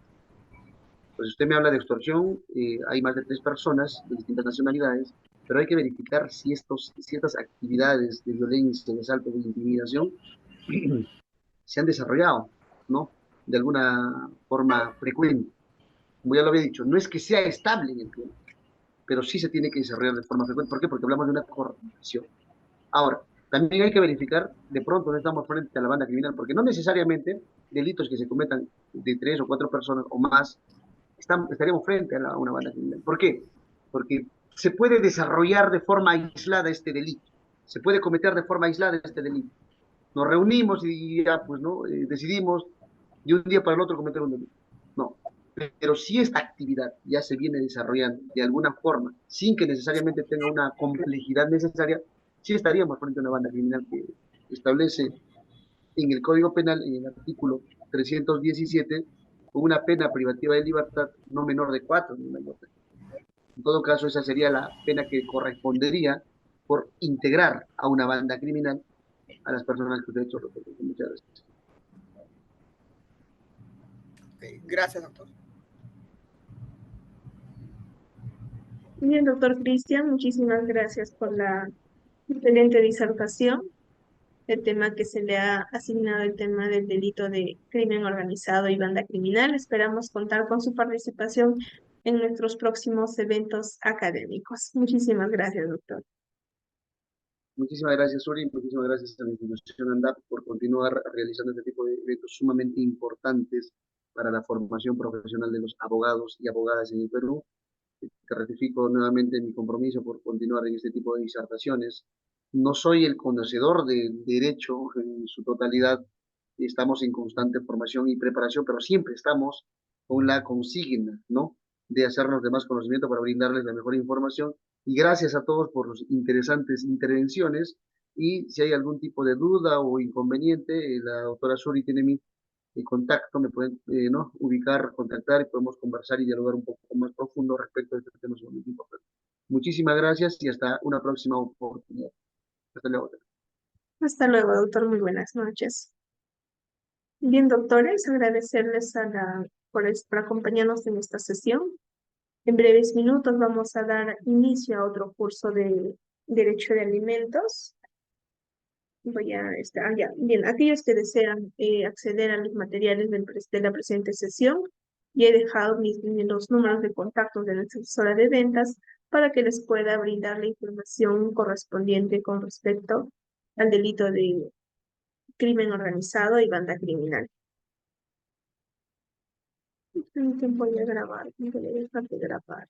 Pues usted me habla de extorsión, hay más de 3 personas de distintas nacionalidades, pero hay que verificar si estas actividades de violencia, de asalto, de intimidación se han desarrollado, ¿no?, de alguna forma frecuente. Como ya lo había dicho, no es que sea estable en el tiempo, pero sí se tiene que desarrollar de forma frecuente. ¿Por qué? Porque hablamos de una coordinación. Ahora, también hay que verificar, de pronto no estamos frente a la banda criminal, porque no necesariamente delitos que se cometan de 3 o 4 personas o más, estaríamos frente a una banda criminal. ¿Por qué? Porque se puede desarrollar de forma aislada este delito, se puede cometer de forma aislada este delito. Nos reunimos y ya, pues, ¿no?, decidimos de un día para el otro cometer un delito. No, pero si esta actividad ya se viene desarrollando de alguna forma, sin que necesariamente tenga una complejidad necesaria, sí estaríamos frente a una banda criminal que establece en el Código Penal, en el artículo 317, una pena privativa de libertad no menor de 4 años. En todo caso, esa sería la pena que correspondería por integrar a una banda criminal a las personas que usted ha hecho referencia. Muchas gracias. Okay, gracias, doctor. Bien, doctor Cristian, muchísimas gracias por la excelente disertación. El tema que se le ha asignado, el tema del delito de crimen organizado y banda criminal. Esperamos contar con su participación en nuestros próximos eventos académicos. Muchísimas gracias, doctor. Muchísimas gracias, Uri, muchísimas gracias a la institución ANDAP por continuar realizando este tipo de eventos sumamente importantes para la formación profesional de los abogados y abogadas en el Perú. Te ratifico nuevamente mi compromiso por continuar en este tipo de disertaciones. No soy el conocedor del derecho en su totalidad, estamos en constante formación y preparación, pero siempre estamos con la consigna, ¿no?, de hacernos de más conocimiento para brindarles la mejor información. Y gracias a todos por las interesantes intervenciones. Y si hay algún tipo de duda o inconveniente, la doctora Suri tiene mi contacto, me pueden ¿no?, ubicar, contactar y podemos conversar y dialogar un poco más profundo respecto a este tema sumamente importante. Muchísimas gracias y hasta una próxima oportunidad. Hasta luego. Hasta luego, doctor. Muy buenas noches. Bien, doctores, agradecerles por acompañarnos en esta sesión. En breves minutos vamos a dar inicio a otro curso de Derecho de Alimentos. Voy a estar ya. Bien, aquellos que desean acceder a los materiales de la presente sesión, y he dejado los números de contacto de nuestra asesora de ventas para que les pueda brindar la información correspondiente con respecto al delito de crimen organizado y banda criminal. Voy a grabar, voy a dejar de grabar.